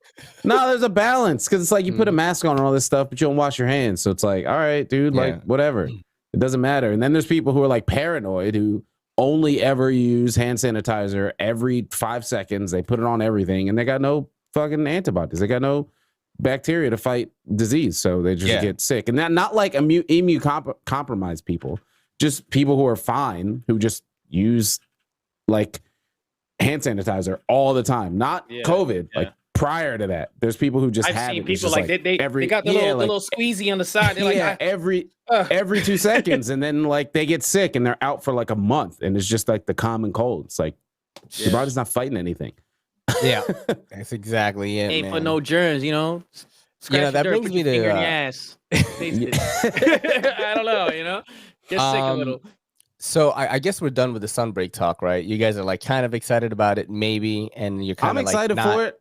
No, there's a balance because it's like you put a mask on and all this stuff, but you don't wash your hands. So it's like, all right, dude, like whatever. It doesn't matter. And then there's people who are like paranoid who only ever use hand sanitizer every 5 seconds. They put it on everything and they got no fucking antibodies. They got no bacteria to fight disease. So they just get sick. And not like immune compromised people, just people who are fine, who just use like hand sanitizer all the time. Not COVID, like prior to that. There's people who just have seen people like they got the little squeezy on the side. They're like, every 2 seconds, and then like they get sick and they're out for like a month, and it's just like the common cold. It's like your body's not fighting anything. Yeah, that's exactly it. Ain't for no germs, you know. Yeah, that brings me to finger in your ass. I don't know, you know. Get sick a little. So I guess we're done with the Sunbreak talk, right? You guys are like kind of excited about it, maybe, and you're kind of like excited for it.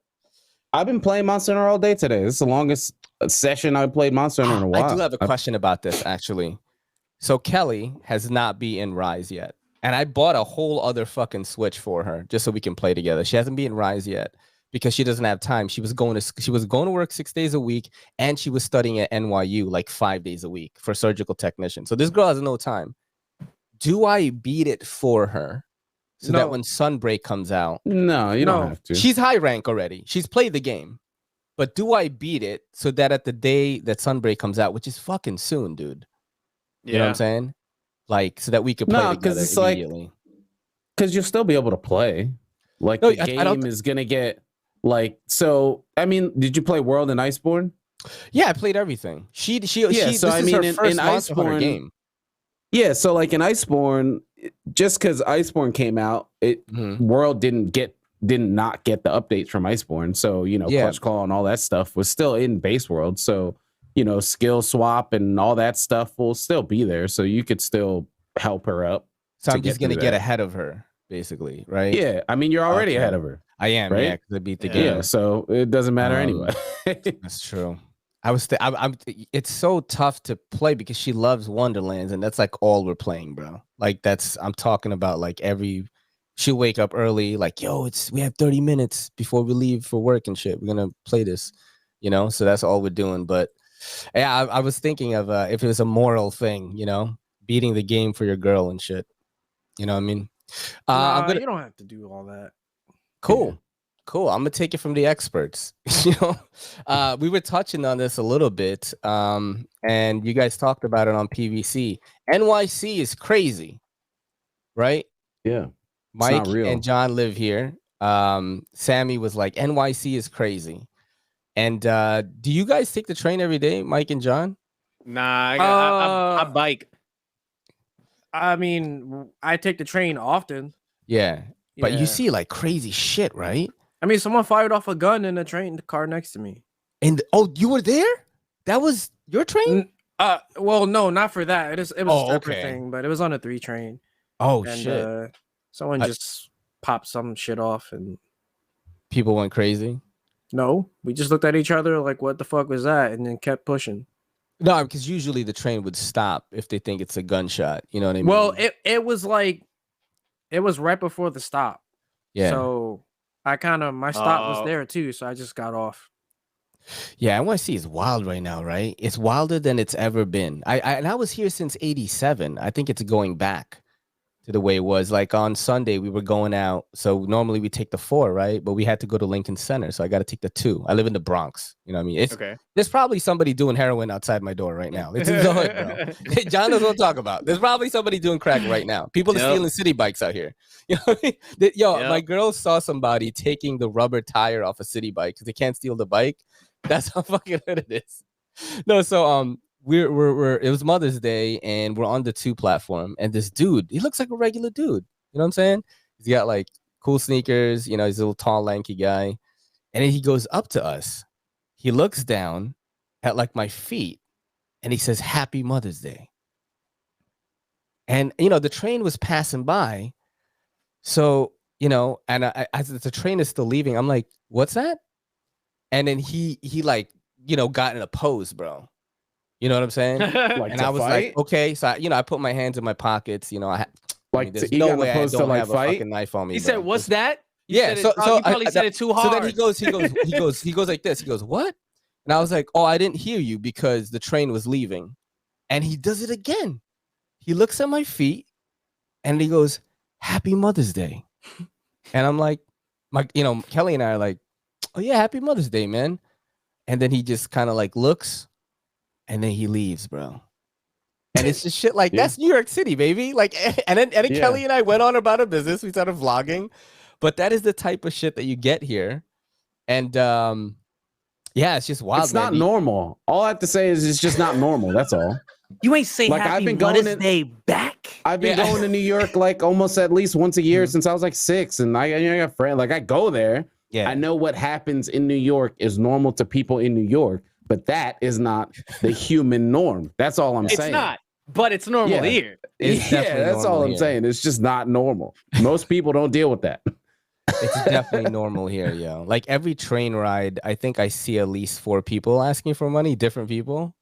I've been playing Monster Hunter all day today. This is the longest session I've played Monster Hunter in a while. I do have a question about this, actually. So Kelly has not beaten Rise yet. And I bought a whole other fucking Switch for her just so we can play together. She hasn't beaten Rise yet because she doesn't have time. She was going to work 6 days a week and she was studying at NYU like 5 days a week for surgical technician. So this girl has no time. Do I beat it for her so that when Sunbreak comes out? No, you don't have to. She's high rank already. She's played the game. But do I beat it so that at the day that Sunbreak comes out, which is fucking soon, dude? You know what I'm saying? Like, so that we could play together it's immediately. Because you'll still be able to play. Like, the game is going to get, like, so, I mean, did you play World and Iceborne? Yeah, I played everything. This so is I mean, her first in Monster Hunter Iceborne game. Yeah, so like in Iceborne, just because Iceborne came out, World did not get the updates from Iceborne. So, you know, Clutch Claw and all that stuff was still in base world. So, you know, skill swap and all that stuff will still be there. So you could still help her up. So I'm just gonna get ahead of her, basically, right? Yeah. I mean, you're already ahead of her. I am, right? Yeah, because I beat the game. Yeah, so it doesn't matter anyway. That's true. It's so tough to play because she loves Wonderlands, and that's like all we're playing, bro. Like I'm talking about like she'll wake up early, like, yo, we have 30 minutes before we leave for work and shit. We're gonna play this, you know. So that's all we're doing. But yeah, I was thinking of if it was a moral thing, you know, beating the game for your girl and shit. You know what I mean? You don't have to do all that. Cool. Yeah. Cool. I'm gonna take it from the experts. You know, we were touching on this a little bit, and you guys talked about it on PVC. NYC is crazy, right? Yeah. Mike and John live here. Sammy was like, NYC is crazy. And do you guys take the train every day, Mike and John? Nah, I bike. I mean, I take the train often. Yeah. But you see like crazy shit, right? I mean, someone fired off a gun in the car next to me. And you were there? That was your train? Well, no, not for that. It was a separate thing, but it was on a 3 train. Oh, shit. Someone just popped some shit off and people went crazy. No, we just looked at each other like, what the fuck was that? And then kept pushing. No, because usually the train would stop if they think it's a gunshot. You know what I mean? Well, it was like, it was right before the stop. Yeah. So my stop was there too. So I just got off. Yeah, NYC is wild right now, right? It's wilder than it's ever been. I was here since '87. I think it's going back. to the way it was. Like on Sunday, we were going out. So normally we take the 4, right? But we had to go to Lincoln Center. So I got to take the 2. I live in the Bronx. You know what I mean? It's Okay. There's probably somebody doing heroin outside my door right now. It's in the hood, bro. John knows what I'm talking about. There's probably somebody doing crack right now. People are stealing city bikes out here. You know what I mean? My girl saw somebody taking the rubber tire off a city bike because they can't steal the bike. That's how fucking hood it is. No, so we're it was Mother's Day and we're on the 2 platform, and this dude, he looks like a regular dude. You know what I'm saying? He's got like cool sneakers, you know, he's a little tall, lanky guy. And then he goes up to us. He looks down at like my feet and he says, "Happy Mother's Day." And you know, the train was passing by. So, you know, and as the train is still leaving, I'm like, "What's that?" And then he like, you know, got in a pose, bro. You know what I'm saying? Like, and I was like, okay. So, I put my hands in my pockets. You know, there's no way I don't have a fucking knife on me. He said, "What's that?" Yeah. So you probably said it too hard. So then he goes like this. He goes, "What?" And I was like, "Oh, I didn't hear you because the train was leaving." And he does it again. He looks at my feet and he goes, "Happy Mother's Day." And I'm like, Kelly and I are like, "Oh yeah, Happy Mother's Day, man." And then he just kind of like looks. And then he leaves, bro. And it's just shit like that's New York City, baby. Like, and then Kelly and I went on about our business. We started vlogging, but that is the type of shit that you get here. And it's just wild. It's not normal. All I have to say is it's just not normal. That's all. You ain't say Happy Mother's Day back. I've been going to New York like almost at least once a year since I was like 6, and I got friends. Like I go there. Yeah, I know what happens in New York is normal to people in New York. But that is not the human norm. That's all I'm saying. It's not, but it's normal here. That's all I'm saying. It's just not normal. Most people don't deal with that. It's definitely normal here, yo. Like every train ride, I think I see at least 4 people asking for money, different people,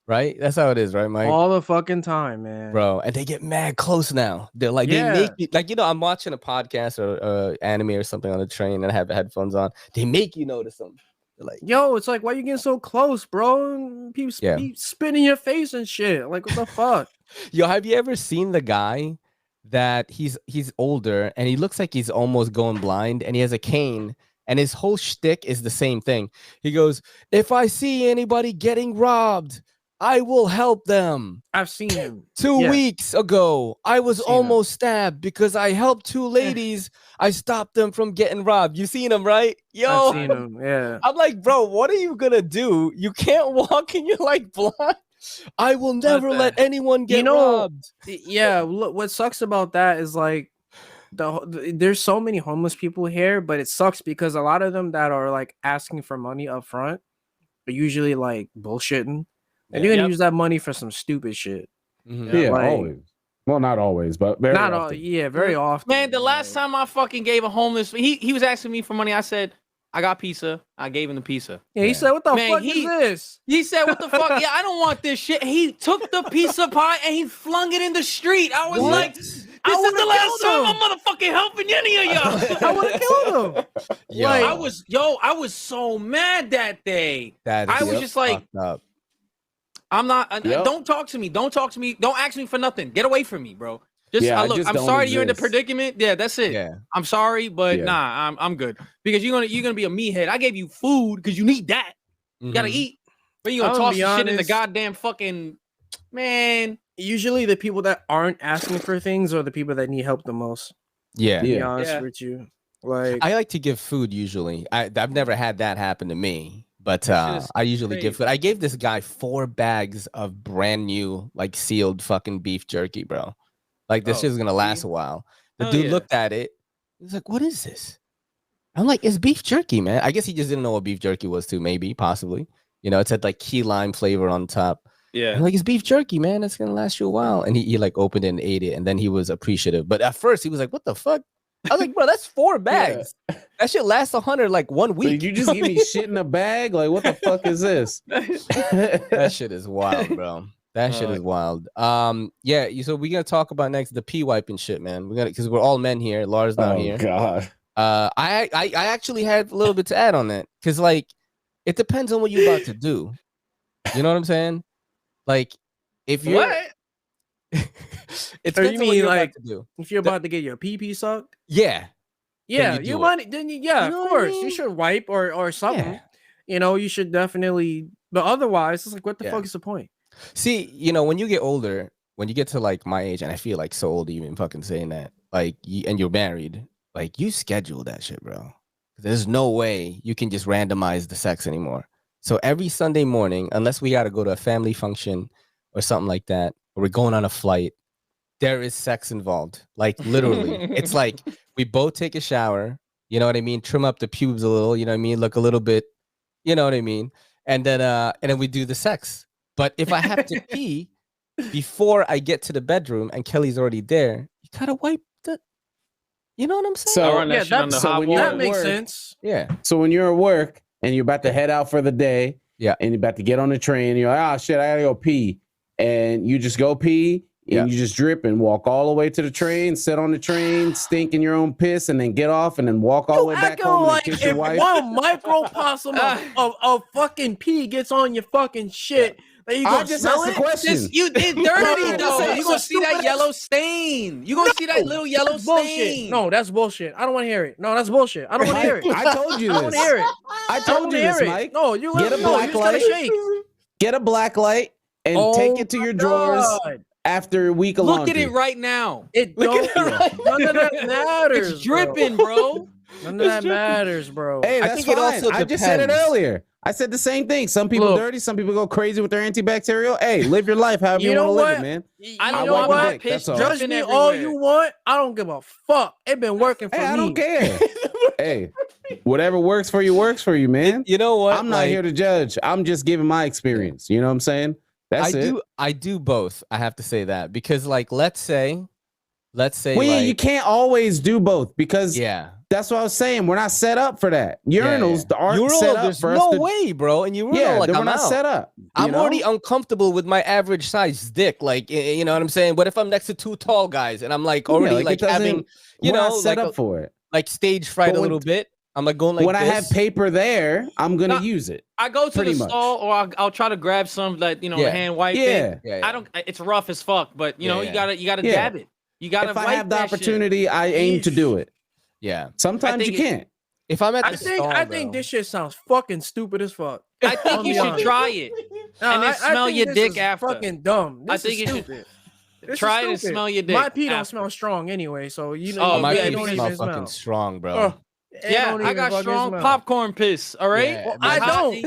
right? That's how it is, right, Mike? All the fucking time, man. Bro, and they get mad close now. They're like, they make you, like, you know, I'm watching a podcast or anime or something on the train and I have headphones on. They make you notice them. Like, yo, it's like, why you getting so close, bro? People spit in your face and shit. Like, what the fuck? Yo, have you ever seen the guy that he's older and he looks like he's almost going blind and he has a cane and his whole shtick is the same thing. He goes, "If I see anybody getting robbed, I will help them." I've seen him. 2 weeks ago, I was almost stabbed because I helped 2 ladies. I stopped them from getting robbed. You seen him, right? Yo, I've seen him. Yeah. I'm like, bro, what are you gonna do? You can't walk and you're like blind. I will never let anyone get robbed. Yeah. Look, what sucks about that is like there's so many homeless people here, but it sucks because a lot of them that are like asking for money up front are usually like bullshitting. And you're gonna use that money for some stupid shit. Mm-hmm. Yeah, like, always. Well, not always, but very often. All. Yeah, very often. Man, the last time I fucking gave a homeless, he was asking me for money. I said, "I got pizza." I gave him the pizza. Yeah, he said, "What the fuck is this?" He said, "What the fuck? Yeah, I don't want this shit." He took the pizza pie and he flung it in the street. I was like, "This is the last time I'm motherfucking helping any of y'all." I would have killed him. Yo, I was so mad that day. I was just like, I'm not. Don't talk to me. Don't talk to me. Don't ask me for nothing. Get away from me, bro. Look, I'm sorry you're in the predicament. Yeah, that's it. Yeah. I'm sorry, but nah, I'm good because you're gonna be a meathead. I gave you food because you need that. You gotta eat. But you gonna toss shit in the goddamn fucking man. Usually the people that aren't asking for things are the people that need help the most. Yeah. To be honest with you. Like I like to give food usually. I've never had that happen to me. But I usually give food. I gave this guy 4 bags of brand new, like sealed fucking beef jerky, bro. Like this shit is gonna last a while. The dude looked at it. He was like, "What is this?" I'm like, "It's beef jerky, man." I guess he just didn't know what beef jerky was too, maybe, possibly. You know, it said like key lime flavor on top. Yeah. I'm like, "It's beef jerky, man. It's gonna last you a while." And he like opened it and ate it, and then he was appreciative. But at first he was like, "What the fuck?" I was like, "Bro, that's 4 bags. That shit lasts 100 like 1 week." So you just give me shit in a bag? Like, what the fuck is this? That shit is wild, bro. That shit is wild. Yeah. So we're gonna talk about next the pee wiping shit, man. We're gonna because we're all men here. Lars not here. Oh God. I actually had a little bit to add on that because like it depends on what you're about to do. You know what I'm saying? Like if you're It's So you depends on what mean you're about like to do. if you're about to get your pee sucked? Yeah. Yeah, you do you it. might. Then yeah, You know of what I course, mean? you should wipe or something. Yeah. You know, you should definitely. But otherwise, it's like, what the Yeah. fuck is the point? See, when you get older, when you get to like my age, and I feel like so old even fucking saying that, like, and you're married, like you schedule that shit, bro. There's no way you can just randomize the sex anymore. So every Sunday morning, unless we got to go to a family function or something like that, or we're going on a flight, there is sex involved. Like literally, it's like we both take a shower. You know what I mean? Trim up the pubes a little. You know what I mean? Look a little bit. You know what I mean? And then we do the sex. But if I have to pee before I get to the bedroom and Kelly's already there, you gotta wipe the. You know what I'm saying? So run that shit on the hot when you're water. That makes work- sense. Yeah. So when you're at work and you're about to head out for the day, Yeah. and you're about to get on the train, you're like, oh shit, I gotta go pee. And you just go pee and you just drip and walk all the way to the train, sit on the train, stink in your own piss, and then get off and then walk all the way back acting home like and kiss your if wife. one microcosm of fucking pee gets on your fucking shit, then you I gonna just smell asked the it? question. You did dirty No, though. that's You gonna a see that stupid yellow stain. You gonna see that little yellow That's bullshit. stain. No, that's bullshit. I don't want to hear it. No, that's bullshit. I don't want to hear it. I told you I don't want this. to hear it. I told you this, Mike. No, you Get a black you just gotta light. shake. Get a black light and Oh take it to my your drawers God. after a week of Look laundry. at it right now. It Look don't. at it right None of that matters. It's dripping, bro. None of that matters, bro. Hey, I that's think it fine. also I just said it depends. earlier. I said the same thing. Some people Look. dirty, some people go crazy with their antibacterial. Hey, live your life however You you, know want to live what? it, man. I I don't know know wipe what my what? dick, piss that's all. Judge dripping me everywhere. all you want. I don't give a fuck. It been working for Hey, me. I don't care. Hey, whatever works for you, man. You know what? I'm not Like, here to judge. I'm just giving my experience. You know what I'm saying? That's it. I do both. I have to say that because, like, let's say, Well, yeah, like, you can't always do both because yeah. that's what I was saying. We're not set up for that. Urinals aren't Urinal, set up there's for us no to. way, bro. And urinal, Yeah, like, we're I'm not out. set up. you I'm know? already uncomfortable with my average size dick. Like, you know what I'm saying? What if I'm next to two tall guys and I'm like Yeah, already like, like it doesn't- having, you we're know, not set like, up for it. like stage fright But a when- little bit. I'm like going like when this. I have paper there, I'm gonna No, use it. I go to Pretty the much. stall, or I'll try to grab some that Yeah. hand wipe Yeah. it. Yeah, yeah. I don't. It's rough as fuck, but you know Yeah, you gotta Yeah. dab it. You gotta. If I wipe have the that shit. opportunity, I aim to do it. Yeah. Sometimes think you it- can't. If I'm at the I think stall, I think bro. this shit sounds fucking stupid as fuck. I think I'll you be should honest. try it. No, And then I smell think your this dick is after. Fucking dumb. This think is you should stupid. This try is it and stupid. smell your dick My pee don't after. smell strong anyway, so you know. Oh, Oh, my yeah, pee you don't smell even fucking strong, bro. Oh, it Yeah, don't I even got fucking strong smell. popcorn piss. All right. Yeah, Well, man. I don't.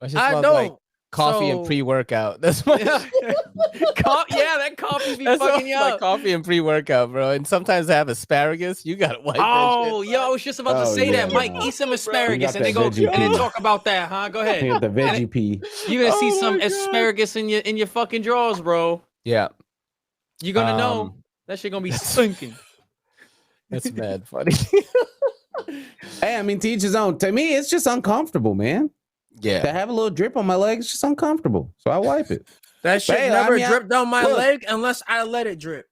My shit I smells don't. like coffee and So- pre-workout. That's my Yeah, that coffee be That's fucking you like up. coffee and pre-workout, bro. And sometimes I have asparagus. You gotta wipe Oh, that shit. yo, I was just about to Oh, say yeah, that. Mike, nah. eat some You asparagus got and then that go veggie and then pee. talk about that, huh? Go ahead. You got the veggie pee. You're gonna see Oh some my God. asparagus in your fucking drawers, bro. Yeah, You're gonna know Um, that shit gonna be stinking. that's mad funny. Hey, I mean, to each his own. To me, it's just uncomfortable, man. To Yeah, have a little drip on my leg, it's just uncomfortable. So I wipe it. That shit Hey, never I mean, dripped down my look. leg unless I let it drip.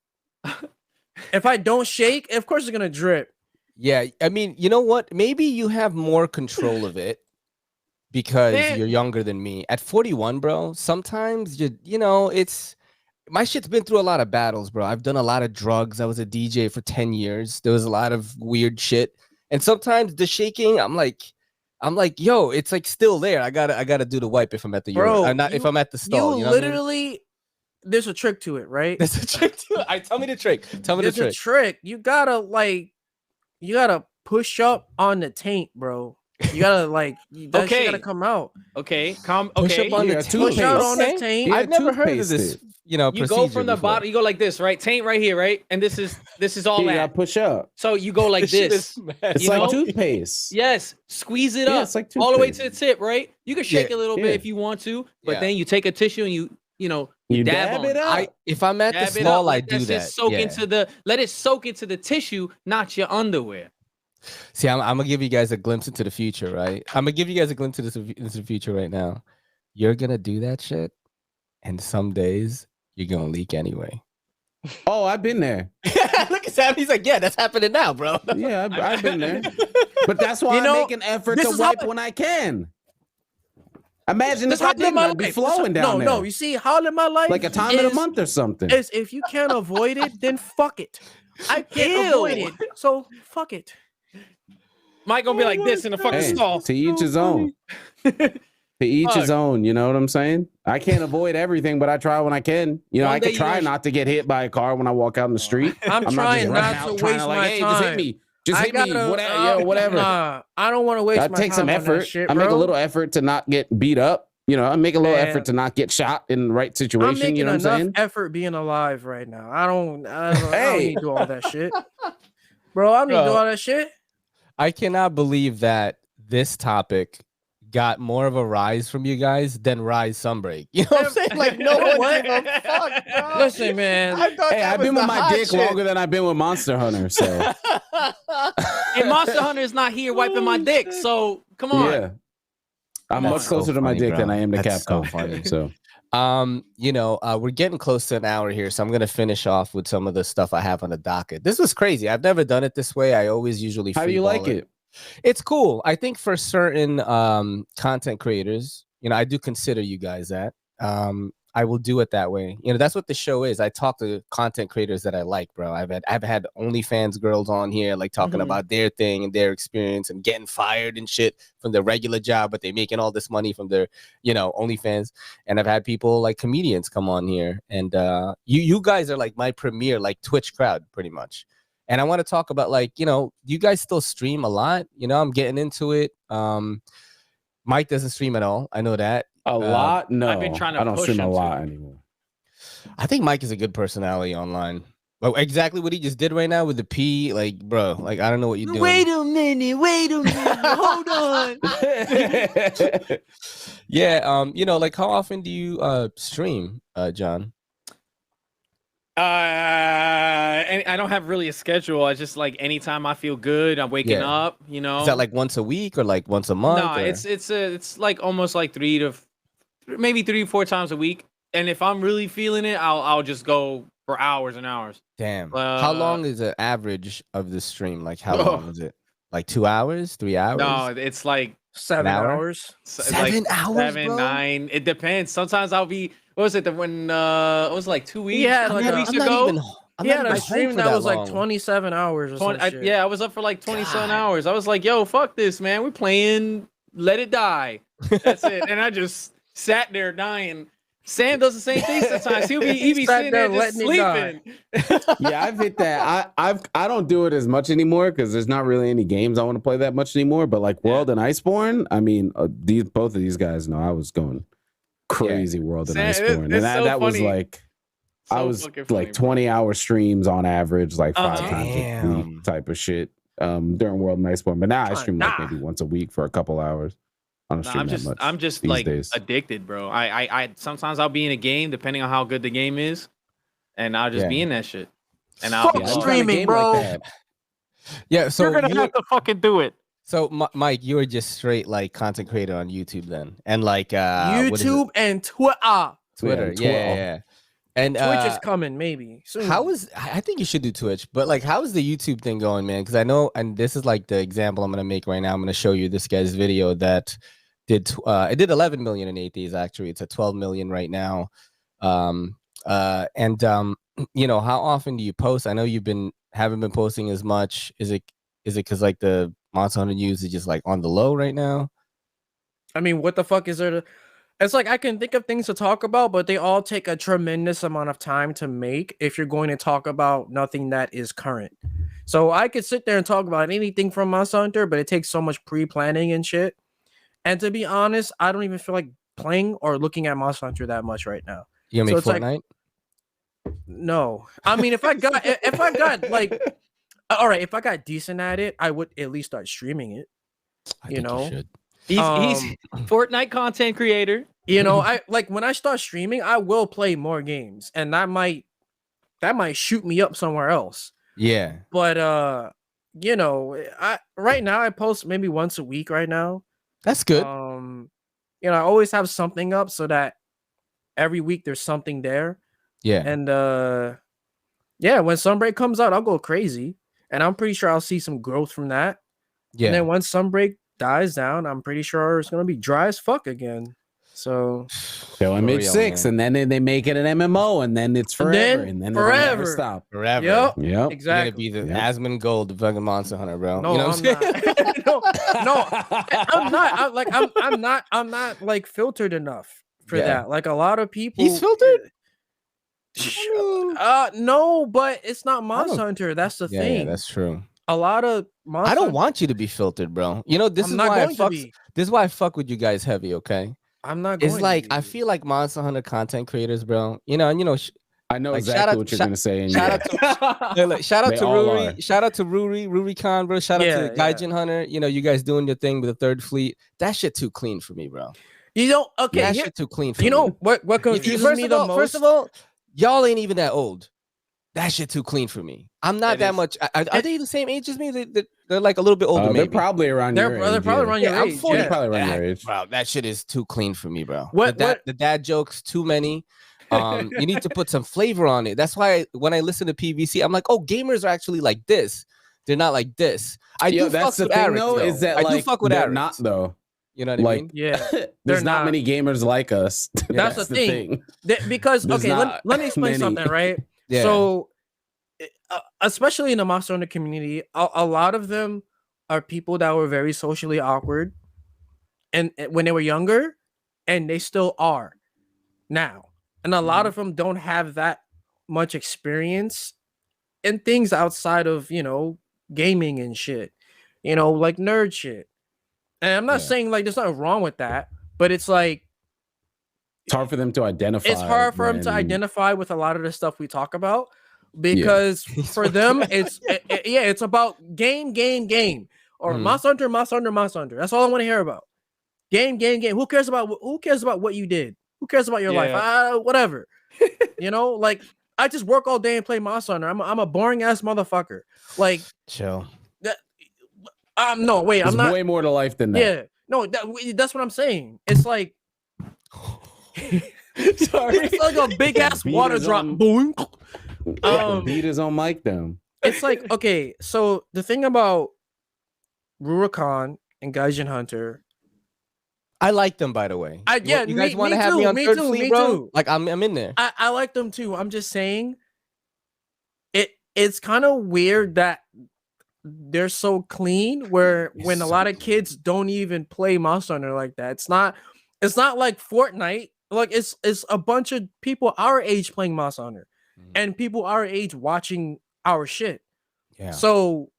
If I don't shake, of course it's gonna drip. yeah. I mean, you know what? Maybe you have more control of it because Man. you're younger than me. At 41, bro, sometimes you know, it's my shit's been through a lot of battles, bro. I've done a lot of drugs. I was a DJ for 10 years. There was a lot of weird shit. And sometimes the shaking, I'm like, yo, it's like still there. I gotta do the wipe if I'm at the Bro, urinal. Not if you- I'm at the stall. You You know what I mean? literally, there's a trick to it, right? There's a trick to it. Tell me the trick. Tell me the There's a trick. trick. You gotta push up on the taint, bro. You gotta that Okay. shit gotta come out. Okay, Push okay. up on Yeah, the toothpaste. Push out on the taint. taint. Yeah, I've never heard of toothpaste this. it. You know, You go procedure from the before. bottom. You go like this, right? Taint right here, right? And this is all You that. gotta push up. So you go like This shit this. is mad. It's You like know? toothpaste. Yes, squeeze it Yeah, up it's like all the way to the toothpaste. tip, right? You can shake Yeah, a little yeah. bit if you want to, but Yeah. then you take a tissue and you know You dab dab on it up. If I'm at the Dab it up, stall, I let do shit that. Soak Yeah. let it soak into the tissue, not your underwear. See, I'm gonna give you guys a glimpse into the future, right? I'm gonna give you guys a glimpse into the future right now. You're gonna do that shit, and some days you're gonna leak anyway. Oh, I've been there. Look at Sam. He's like, yeah, that's happening now, bro. Yeah, I've been there. But that's why You know, I make an effort this to is how wipe I- when I can. Imagine That's if I how I live didn't, my I'd be life. flowing down there. No, you see how I live my life? Like a time in a month or something. Is if you can't avoid it, then fuck it. I can't avoid it, so fuck it. Mike gonna be like this in the fucking Hey, stall. to each his own. To each his own, you know what I'm saying? I can't avoid everything, but I try when I can. You know, One I day could try not to get hit by a car when I walk out in the street. I'm trying running not out to trying waste like, my hey, time. just hit me. Just hit me. Whatever. Whatever. Nah, I don't want to waste I my take time some on that effort. shit, I make a bro. little effort to not get beat up. You know, I make a little Man. effort to not get shot in the right I'm situation. making You know what I'm enough saying? effort being alive right now. I don't Hey. need to do all that shit. Bro, I don't need to do all that shit. I cannot believe that this topic got more of a rise from you guys than Rise Sunbreak. You know what I'm saying? Like, no one give a fuck, bro. Listen, man. Hey, I've been with my dick longer than I've been with Monster Hunter. So, And Monster Hunter is not here wiping my dick. So come on. yeah. I'm That's much so closer to my funny, dick bro. than I am to That's so Capcom. funny. So, We're getting close to an hour here, so I'm gonna finish off with some of the stuff I have on the docket. This was crazy. I've never done it this way. I always usually how do you like freeball it? It's cool. I think for certain content creators, you know, I do consider you guys that. I will do it that way. You know, that's what the show is. I talk to content creators that I like, bro. I've had OnlyFans girls on here, like talking about their thing and their experience and getting fired and shit from their regular job, but they making all this money from their, you know, OnlyFans. And I've had people like comedians come on here, and you guys are like my premier like Twitch crowd, pretty much. And I want to talk about, like, you know, you guys still stream a lot. You know, I'm getting into it. Mike doesn't stream at all. I know that. A lot? No, I've been trying to I don't push stream a him lot to. anymore. I think Mike is a good personality online. But exactly what he just did right now with the P, like, bro, like, I don't know what you're doing. Wait a minute. Hold on. Yeah, you know, like, how often do you stream, John? And I don't have really a schedule. I just like anytime I feel good, I'm waking up. You know, Is that like once a week or like once a month? No, or? it's like almost like 3 to 4 times a week. And if I'm really feeling it, I'll just go for hours and hours. Damn. How long is the average of the stream? Like, how long is it? Like 2 hours, 3 hours? No, it's like 7 hours. 7 hours, 7, bro? 9. It depends. Sometimes I'll be. What was it? When it was like 2 weeks. Yeah, 2 weeks ago. Yeah, a stream that was like 27 hours or something. Yeah, I was up for like 27 hours. I was like, yo, fuck this, man. We're playing Let It Die. That's it. And I just sat there dying. Sam does the same thing sometimes. He be sitting there just sleeping. Yeah, I've hit that. I don't do it as much anymore because there's not really any games I want to play that much anymore. But like World and Iceborne, I mean, both of these guys know I was going crazy World and Iceborne, and that was like. I was like 20-hour streams on average, like 5 times a week type of shit during World and Iceborne. But now I stream like maybe once a week for a couple hours. I don't stream that much. I'm just these like days. addicted, bro. I sometimes I'll be in a game depending on how good the game is, and I'll just be in that shit. And I'll be streaming, bro. Like yeah, so you're gonna have to fucking do it. So Mike, you were just straight like content creator on YouTube then, and like YouTube and Twitter. Yeah. And Twitch is coming, maybe soon. I think you should do Twitch, but like, how is the YouTube thing going, man? Because I know, and this is like the example I'm gonna make right now. I'm gonna show you this guy's video that it did 11 million in 8 days. Actually, it's at 12 million right now. You know, how often do you post? I know haven't been posting as much. Is it because like the Monster Hunter news is just like on the low right now? I mean, what the fuck is there to? It's like I can think of things to talk about, but they all take a tremendous amount of time to make if you're going to talk about nothing that is current. So I could sit there and talk about anything from Monster Hunter, but it takes so much pre-planning and shit. And to be honest, I don't even feel like playing or looking at Monster Hunter that much right now. You gonna make Fortnite? Like, no. I mean, if I got like, all right, if I got decent at it, I would at least start streaming it. You should. He's Fortnite content creator. You know, I like when I start streaming, I will play more games, and that might shoot me up somewhere else. Yeah. But you know, right now I post maybe once a week right now. That's good. You know, I always have something up so that every week there's something there. Yeah. And yeah, when Sunbreak comes out, I'll go crazy, and I'm pretty sure I'll see some growth from that. Yeah. And then once Sunbreak dies down, I'm pretty sure it's gonna be dry as fuck again. So Till image real, 6, man. and then they make it an MMO, and then it's forever, and then it'll never stop. Forever. Yep. You're gonna exactly. be the Asmongold of fucking Monster Hunter, bro. No, you know I'm not. I'm not. I'm not like filtered enough for that. Like a lot of people. He's filtered. No, but it's not Monster Hunter. That's the thing. Yeah, that's true. A lot of Monster I don't want you to be filtered, bro. You know, this is why I fuck with you guys heavy, okay? I'm not going It's like I feel like Monster Hunter content creators, bro. You know, I know like, exactly what you're gonna say. And shout out to shout out They to all Ruri, are. shout out to Ruri Khan, bro. Shout out to Gaijin Hunter. You know, you guys doing your thing with the third fleet. That shit too clean for me, bro. You don't That shit too clean for me. You know what confuses me the most? First of all, y'all ain't even that old. That shit too clean for me. I'm not that much. Are they the same age as me? They're like a little bit older. They're maybe. probably around your age. They're probably around your age. I'm 40. They're probably around your age. Bro, that shit is too clean for me, bro. What the dad jokes too many. You need to put some flavor on it. That's why when I listen to PVC, I'm like, oh, gamers are actually like this. They're not like this. I do that's fuck the with thing, Eric, though, is that I like do fuck with they're Eric. not though. You know what I mean? Yeah, There's not not. many gamers like us. That's the thing. Because There's okay, not let me explain many. something, right? Yeah. So, especially in the Monster Hunter community, a lot of them are people that were very socially awkward, and when they were younger, and they still are now. And a lot of them don't have that much experience in things outside of gaming and shit, like nerd shit. And I'm not saying like there's nothing wrong with that, but it's like It's hard for them to identify. it's hard for them to identify with a lot of the stuff we talk about because for them it's about game or Monster Hunter. That's all I want to hear about. Game. Who cares about what you did? Who cares about your life? Whatever. Like I just work all day and play Monster Hunter. I'm a boring ass motherfucker. Like chill. No, wait, There's I'm not way more to life than that. Yeah. No, that's what I'm saying. It's like sorry. It's like a big ass water drop. Boom. Beat his own mic down. It's like, okay, so the thing about Rurakan and Gaijin Hunter, I like them, by the way. You guys want to have me on third fleet, bro? Too. Like I'm in there. I like them too. I'm just saying it's kind of weird that they're so clean when a lot of kids don't even play Monster Hunter like that. It's not like Fortnite. Like it's a bunch of people our age playing Monster Hunter and people our age watching our shit. Yeah. So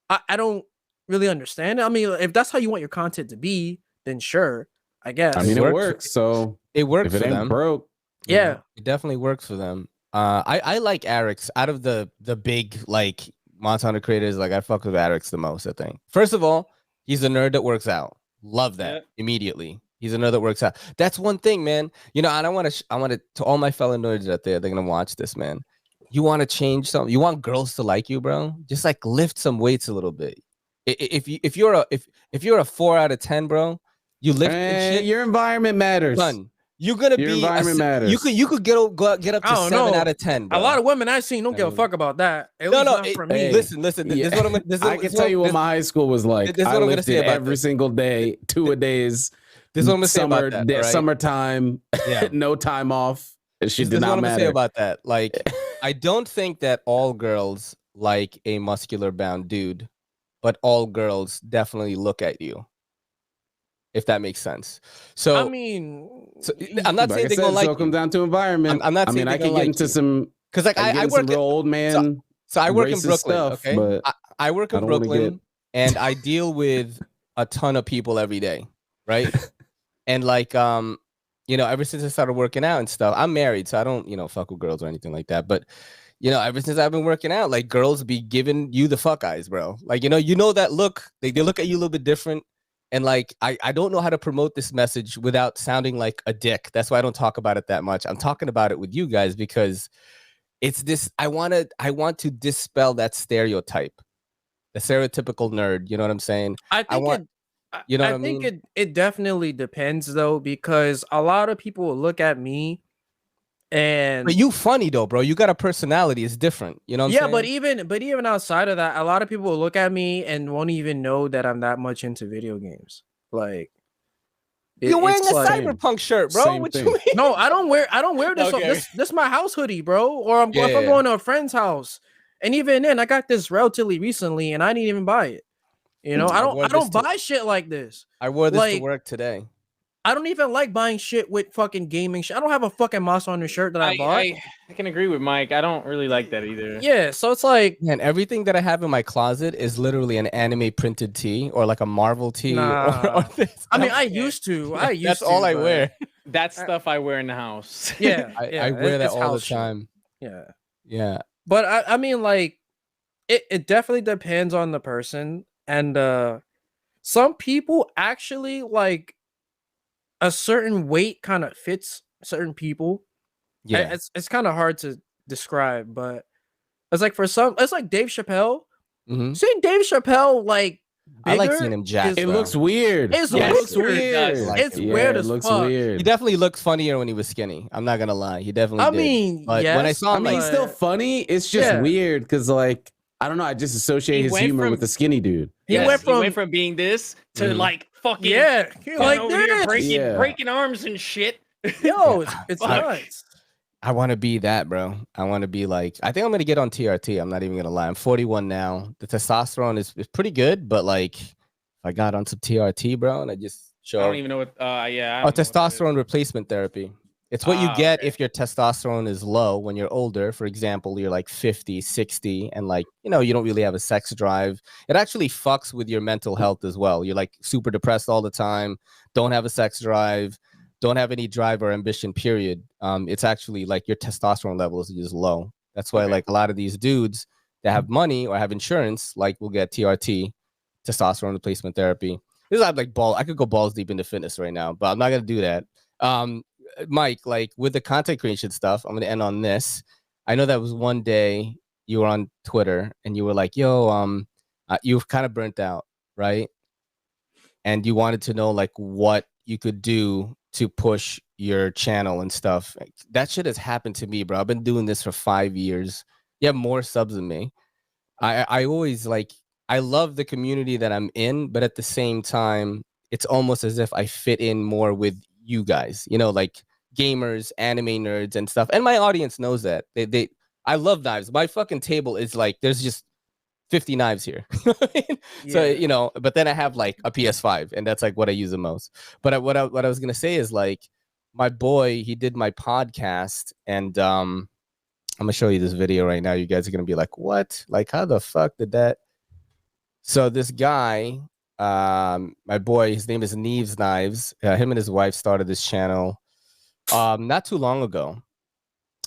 I don't really understand it. I mean, if that's how you want your content to be, then sure, I guess. I mean, it works. So it works if it for ain't them. broke. Yeah. It definitely works for them. I like Eric's out of the big like Monster Hunter creators. Like I fuck with Eric's the most, I think. First of all, he's a nerd that works out. Love that immediately. He's a nerd that works out. That's one thing, man. And I want to all my fellow nerds out there, they're gonna watch this, man. You want to change something. You want girls to like you, bro. Just like lift some weights a little bit. If you're a 4 out of 10, bro, you lift shit, your environment matters. Son, you're gonna your be environment matters. You could get up to 7 out of 10. Bro. A lot of women I've seen don't give a fuck about that. For me. Listen. This is what I'm. I can tell you what my high school was like. This is what I I'm gonna say lifted about every this. single day, 2 a days. This is what I'm gonna say about that. Right? Summertime, no time off. She did not matter. This is what I'm gonna say about that. Like, I don't think that all girls like a muscular bound dude, but all girls definitely look at you. If that makes sense. So I mean, I'm not saying they're gonna like. So it comes down to environment. I'm not saying I could get into some because like I work in real old man. So I work in Brooklyn. Stuff, okay, but I work in Brooklyn, and I deal with a ton of people every day, right? And like ever since I started working out and stuff, I'm married, so I don't fuck with girls or anything like that. But ever since I've been working out, like girls be giving you the fuck eyes, bro. Like that look. They look at you a little bit different. And like I don't know how to promote this message without sounding like a dick. That's why I don't talk about it that much. I'm talking about it with you guys because it's this. I want to dispel that stereotype, the stereotypical nerd. You know what I'm saying? I think it definitely depends though, because a lot of people will look at me and but you funny though, bro. You got a personality. It's different. You know what I'm saying? but even outside of that, a lot of people will look at me and won't even know that I'm that much into video games. Like You're wearing a like, cyberpunk shirt, bro. Same What thing. you mean? no, I don't wear this. Okay. This is my house hoodie, bro. Or if I'm Yeah. going to a friend's house, and even then, I got this relatively recently, and I didn't even buy it. You know, I wore don't this buy shit like this. I wore this to Like, work today. I don't even like buying shit with fucking gaming shit. I don't have a fucking Monster Hunter shirt that I bought. I can agree with Mike. I don't really like that either. Yeah, so it's like, Man, everything that I have in my closet is literally an anime printed tee or like a Marvel tee. Nah. Or this. I mean, I used to. That's all I but- wear. That's stuff I wear in the house. Yeah, I wear that it's all the house shit. time. Yeah, Yeah. but I mean, like, it definitely depends on the person, and some people actually like a certain weight kind of fits certain people. Yeah. It's kind of hard to describe, but it's like for some, it's like Dave Chappelle. Mhm. Seeing Dave Chappelle like I like bigger seeing him jacked. It bro. looks weird. It's It weird. looks It weird. does. Like it's it. weird it as looks fuck. He weird. definitely looked funnier when he was skinny. I'm not gonna lie. He definitely I did. mean, But when I yes, saw I him, mean, like, he's still funny. It's just Yeah. weird because, like, I don't know. I just associate He his went humor from- with the skinny dude. He Yes, went from being this to Mhm. like fucking yeah, he fucking like over here this. breaking Yeah. breaking arms and shit. Yo, it's Fuck. nuts. I want to be that, bro. I want to be like, I think I'm going to get on TRT. I'm not even going to lie. I'm 41 now. The testosterone is pretty good, but like, if I got on some TRT, bro, and I just show I don't even know what. Yeah. I don't know what that is. testosterone replacement therapy. It's what you Ah, get okay. if your testosterone is low when you're older. For example, you're like 50, 60, and like, you know, you don't really have a sex drive. It actually fucks with your mental health as well. You're like super depressed all the time, don't have a sex drive, don't have any drive or ambition, period. It's actually like your testosterone levels are just low. That's why Okay. like a lot of these dudes that have money or have insurance, like will get TRT, testosterone replacement therapy. This is like I could go balls deep into fitness right now, but I'm not gonna do that. Mike, like with the content creation stuff, I'm gonna end on this. I know that was one day you were on Twitter and you were like, "Yo, you've kind of burnt out, right?" And you wanted to know like what you could do to push your channel and stuff. That shit has happened to me, bro. I've been doing this for 5 years. You have more subs than me. I always like, I love the community that I'm in, but at the same time, it's almost as if I fit in more with you guys, you know, like gamers, anime nerds and stuff. And my audience knows that. I love knives. My fucking table is like, there's just 50 knives here. So, you know, but then I have like a PS5 and that's like what I use the most. But what I was going to say is like, my boy, he did my podcast and I'm going to show you this video right now. You guys are going to be like, what? Like, how the fuck did that? So this guy, my boy, his name is Neves Knives. Him and his wife started this channel not too long ago.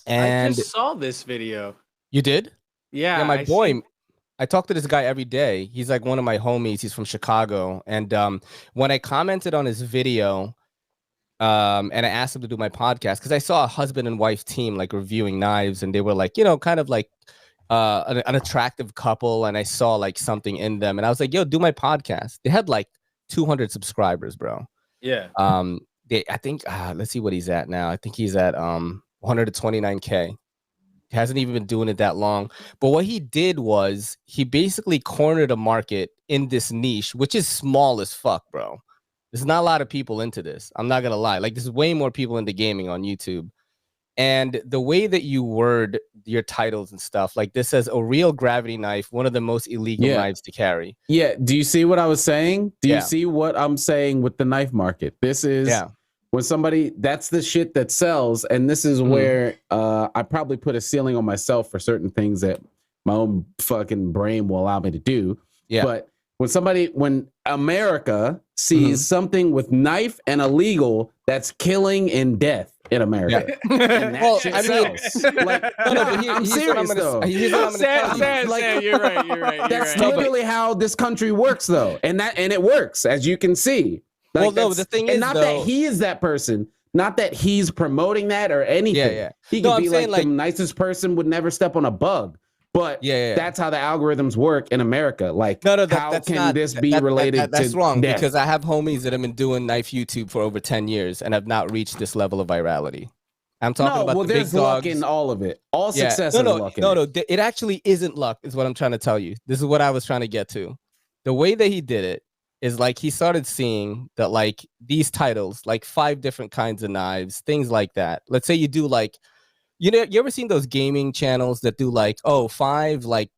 And I just saw this video. you did? Yeah, Yeah, my I boy. see- I talk to this guy every day. He's like one of my homies. He's from Chicago. And when I commented on his video, and I asked him to do my podcast, because I saw a husband and wife team like reviewing knives, and they were like, you know, kind of like an attractive couple, and I saw like something in them, and I was like, yo, do my podcast. They had like 200 subscribers, bro. Yeah. I think let's see what he's at now. I think he's at 129K. He hasn't even been doing it that long. But what he did was he basically cornered a market in this niche, which is small as fuck, bro. There's not a lot of people into this. I'm not gonna lie. Like, there's way more people into gaming on YouTube. And the way that you word your titles and stuff, like this says a real gravity knife, one of the most illegal knives to carry. Yeah. Do you see what I was saying? Do Yeah. you see what I'm saying with the knife market? This is when somebody, that's the shit that sells. And this is where I probably put a ceiling on myself for certain things that my own fucking brain will allow me to do. Yeah. But when America sees something with knife and illegal, that's killing and death in America. And that Well, shit I mean, sells. Like, here's what I'm serious though. here's what I'm gonna tell you. Like, You're right. You're right. That's you're right. literally how this country works, though, and it works, as you can see. Like, Well, no, that's- the thing and is, not though- that he is that person, not that he's promoting that or anything. Yeah. He No, could I'm be saying, like the nicest person, would never step on a bug. But Yeah. that's how the algorithms work in America. Like, No, how that's can not, this be related that's to wrong death? because I have homies that have been doing knife YouTube for over 10 years and have not reached this level of virality. I'm talking no, about well, the big there's luck dogs. in all of it. All Yeah. success No, is no, luck. no, in no. it. It actually isn't luck, is what I'm trying to tell you. This is what I was trying to get to. The way that he did it is like he started seeing that like these titles, like 5 different kinds of knives, things like that. Let's say you do like, you ever seen those gaming channels that do like, 5 like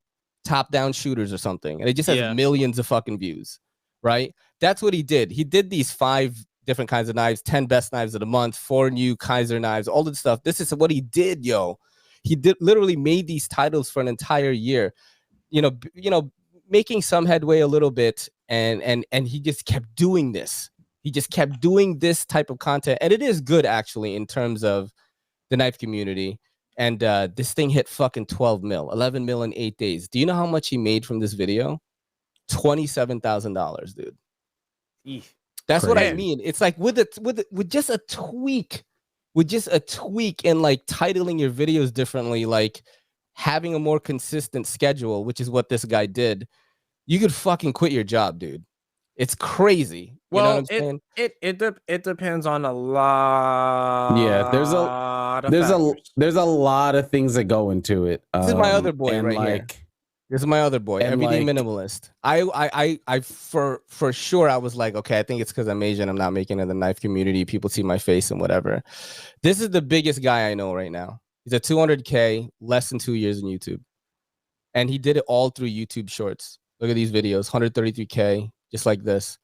top-down shooters or something, and it just has millions of fucking views, right? That's what he did. He did these 5 different kinds of knives, 10 best knives of the month, 4 new Kaiser knives, all this stuff. This is what he did, yo. He literally made these titles for an entire year, making some headway a little bit, and he just kept doing this. He just kept doing this type of content, and it is good actually in terms of the knife community. And this thing hit fucking 12 mil, 11 mil in 8 days. Do you know how much he made from this video? $27,000, dude. Eesh. That's what I mean. It's like with just a tweak, in like titling your videos differently, like having a more consistent schedule, which is what this guy did, you could fucking quit your job, dude. It's crazy. You know what I'm saying? It depends on a lot. Yeah, there's a lot of things that go into it. This is my other boy right here. This is my other boy, Everyday Minimalist. I for sure I was like, okay, I think it's because I'm Asian. I'm not making it in the knife community. People see my face and whatever. This is the biggest guy I know right now. He's at 200K, less than 2 years in YouTube, and he did it all through YouTube Shorts. Look at these videos, 133K, just like this.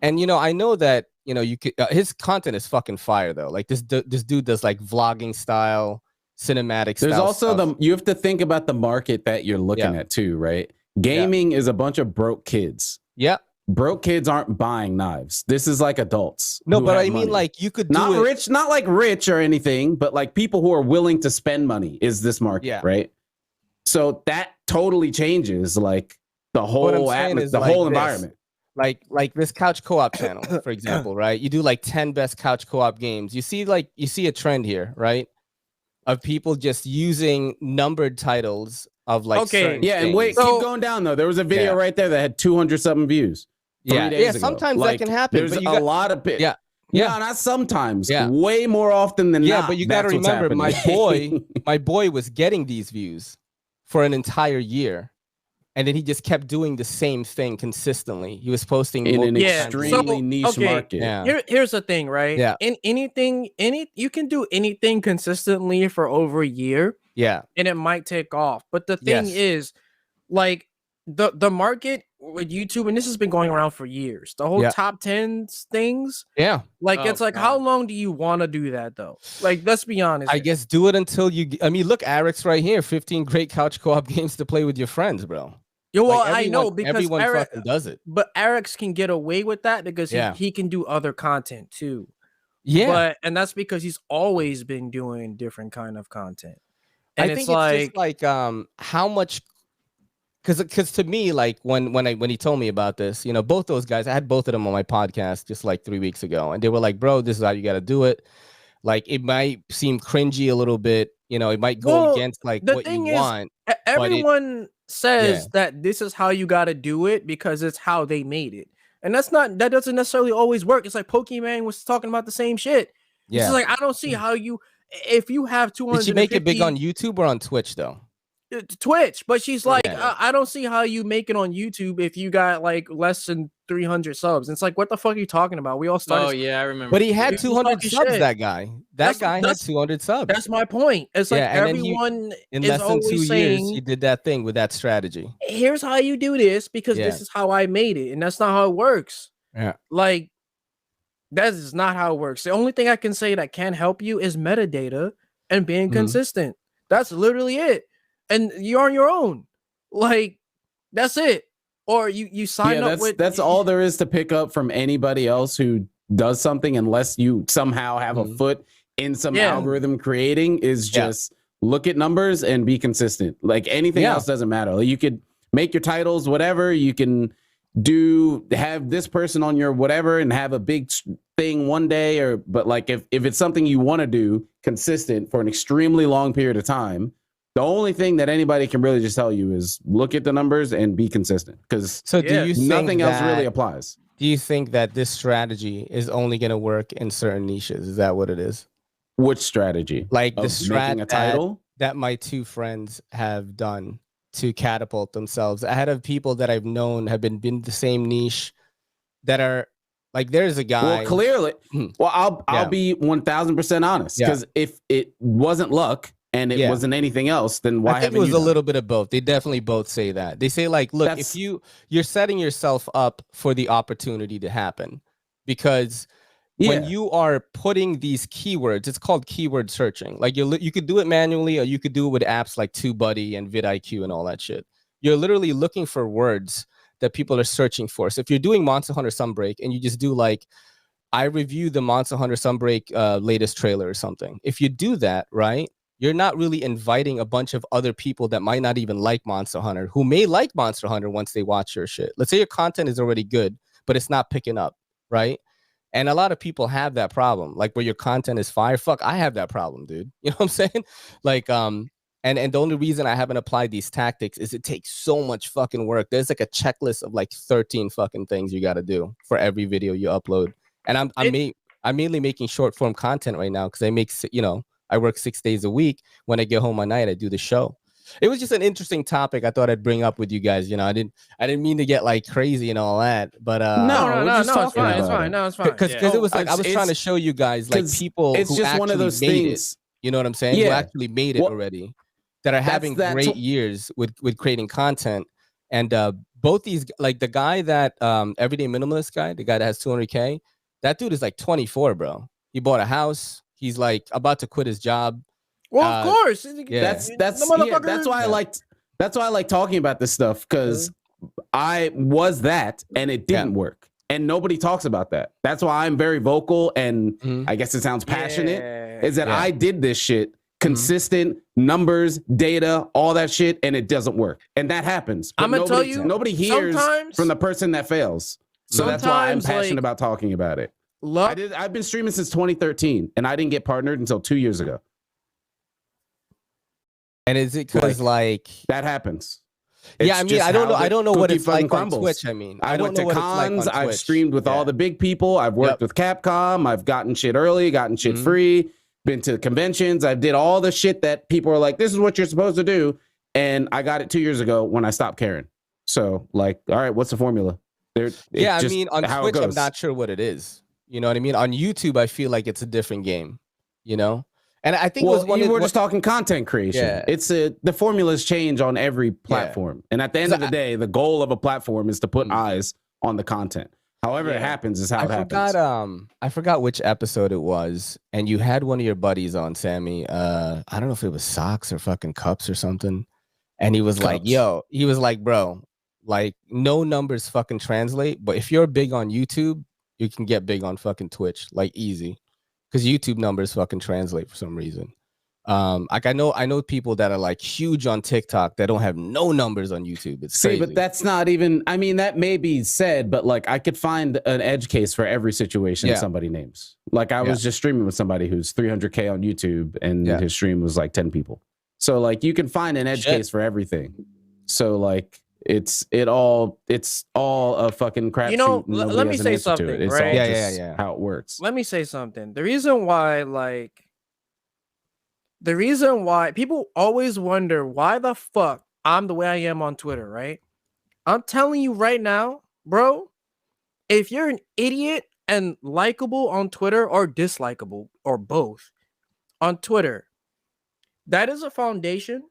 And I know that you could. His content is fucking fire though. Like this dude does like vlogging style, cinematic. There's style also stuff. you have to think about the market that you're looking at too, right? Gaming is a bunch of broke kids. Yeah. Broke kids aren't buying knives. This is like adults. No, but I mean, like you could do not rich, not like rich or anything, but like people who are willing to spend money is this market, right? So that totally changes like the whole whole environment. Like this couch co-op channel, for example, right? You do like 10 best couch co-op games. You see a trend here, right? Of people just using numbered titles of like certain and things. wait, keep going down though. There was a video right there that had 200 something views. 3 days ago. Sometimes that can happen. There's a lot of Yeah. No, not sometimes. Way more often than not. Yeah, but you got to remember, my boy was getting these views for an entire year. And then he just kept doing the same thing consistently. He was posting in an extremely niche market. Yeah. Here's the thing, right? Yeah. You can do anything consistently for over a year. Yeah. And it might take off. But the thing is, like the market with YouTube, and this has been going around for years. The whole top 10 things. Yeah. Like it's like, how long do you want to do that though? Like, let's be honest. I guess do it until you. I mean, look, Eric's right here. 15 great couch co-op games to play with your friends, bro. Yo, well, I know because everyone Eric fucking does it, but Eric's can get away with that because he can do other content too. Yeah, and that's because he's always been doing different kind of content. And I think it's just like how much, because to me, like when he told me about this, both those guys, I had both of them on my podcast just like 3 weeks ago, and they were like, "Bro, this is how you got to do it." Like it might seem cringy a little bit, it might go against like what you want. Everyone says that this is how you got to do it because it's how they made it, and that doesn't necessarily always work. It's like Pokemon was talking about the same shit. Yeah, it's like I don't see how if you have 200. Did she make it big on YouTube or on Twitch though? Twitch, but she's like, I don't see how you make it on YouTube if you got like less than 300 subs. And it's like, what the fuck are you talking about? We all started. Oh yeah, I remember. But he had 200 subs. That guy had 200 subs. That's my point. It's like everyone in less than 2 years, he did that thing with that strategy. Here's how you do this because this is how I made it, and that's not how it works. Yeah, like that is not how it works. The only thing I can say that can help you is metadata and being consistent. That's literally it. And you're on your own. Like, that's it. Or you sign up with... That's all there is to pick up from anybody else who does something, unless you somehow have a foot in some algorithm creating, is just look at numbers and be consistent. Like anything else doesn't matter. Like, you could make your titles whatever. You can have this person on your whatever and have a big thing one day, but like if it's something you want to do consistent for an extremely long period of time, the only thing that anybody can really just tell you is look at the numbers and be consistent, because nothing else really applies. Do you think that this strategy is only going to work in certain niches? Is that what it is? Which strategy? Like the making a title that my two friends have done to catapult themselves ahead of people that I've known have been in the same niche that are like, there's a guy. Well, clearly, I'll be 1000% honest, because if it wasn't luck and it wasn't anything else, then why I think haven't it was you a done little bit of both. They definitely both say that. They say like, look, if you're setting yourself up for the opportunity to happen, because when you are putting these keywords, it's called keyword searching. Like you could do it manually, or you could do it with apps like TubeBuddy and vidIQ and all that shit. You're literally looking for words that people are searching for. So if you're doing Monster Hunter Sunbreak and you just do like, I review the Monster Hunter Sunbreak latest trailer or something. If you do that, right, you're not really inviting a bunch of other people that might not even like Monster Hunter, who may like Monster Hunter once they watch your shit. Let's say your content is already good, but it's not picking up, right? And a lot of people have that problem, like where your content is fire. Fuck, I have that problem, dude. You know what I'm saying? Like, and the only reason I haven't applied these tactics is it takes so much fucking work. There's like a checklist of like 13 fucking things you got to do for every video you upload. And I'm mainly making short form content right now because I work 6 days a week. When I get home at night, I do the show. It was just an interesting topic I thought I'd bring up with you guys. You know, I didn't mean to get like crazy and all that, but no, it's fine. No, it's fine. Because it was like I was trying to show you guys like people it's who just actually one of those made things. it. You know what I'm saying? Who actually made it already, that are having great years with creating content. And both these, like the guy that Everyday Minimalist guy, the guy that has 200K, that dude is like 24, bro. He bought a house. He's like about to quit his job. Well, of course. That's why I like talking about this stuff, because I was that and it didn't work. And nobody talks about that. That's why I'm very vocal, and I guess it sounds passionate, is that I did this shit, consistent numbers, data, all that shit, and it doesn't work. And that happens. I'm going to tell you, nobody hears from the person that fails. So that's why I'm passionate about talking about it. I've been streaming since 2013, and I didn't get partnered until 2 years ago. And is it because like that happens? I mean, I don't know what it's like on Twitch. I mean, I went to cons. I've streamed with all the big people. I've worked with Capcom. I've gotten shit early, gotten shit free, been to conventions. I did all the shit that people are like, this is what you're supposed to do. And I got it 2 years ago when I stopped caring. So like, all right, what's the formula? I mean, on Twitch, I'm not sure what it is. You know what I mean? On YouTube, I feel like it's a different game, you know? And I think we're just talking content creation. Yeah. It's the formulas change on every platform. And at the end of the day, the goal of a platform is to put eyes on the content. However it happens is how it happens. I forgot which episode it was. And you had one of your buddies on, Sammy. I don't know if it was socks or fucking cups or something. And he was like, bro, like no numbers fucking translate. But if you're big on YouTube, you can get big on fucking Twitch, like easy. Because YouTube numbers fucking translate for some reason. Like I know people that are like huge on TikTok that don't have no numbers on YouTube. It's crazy. But that's not even. I mean, that may be said, but like I could find an edge case for every situation somebody names. Like I was just streaming with somebody who's 300K on YouTube, and his stream was like 10 people. So like you can find an edge case for everything. So like it's all a fucking crap. You know, let me say something. It's right? all how it works. Let me say something. The reason why people always wonder why the fuck I'm the way I am on Twitter, right? I'm telling you right now, bro, if you're an idiot and likable on Twitter or dislikable or both on Twitter, that is a foundation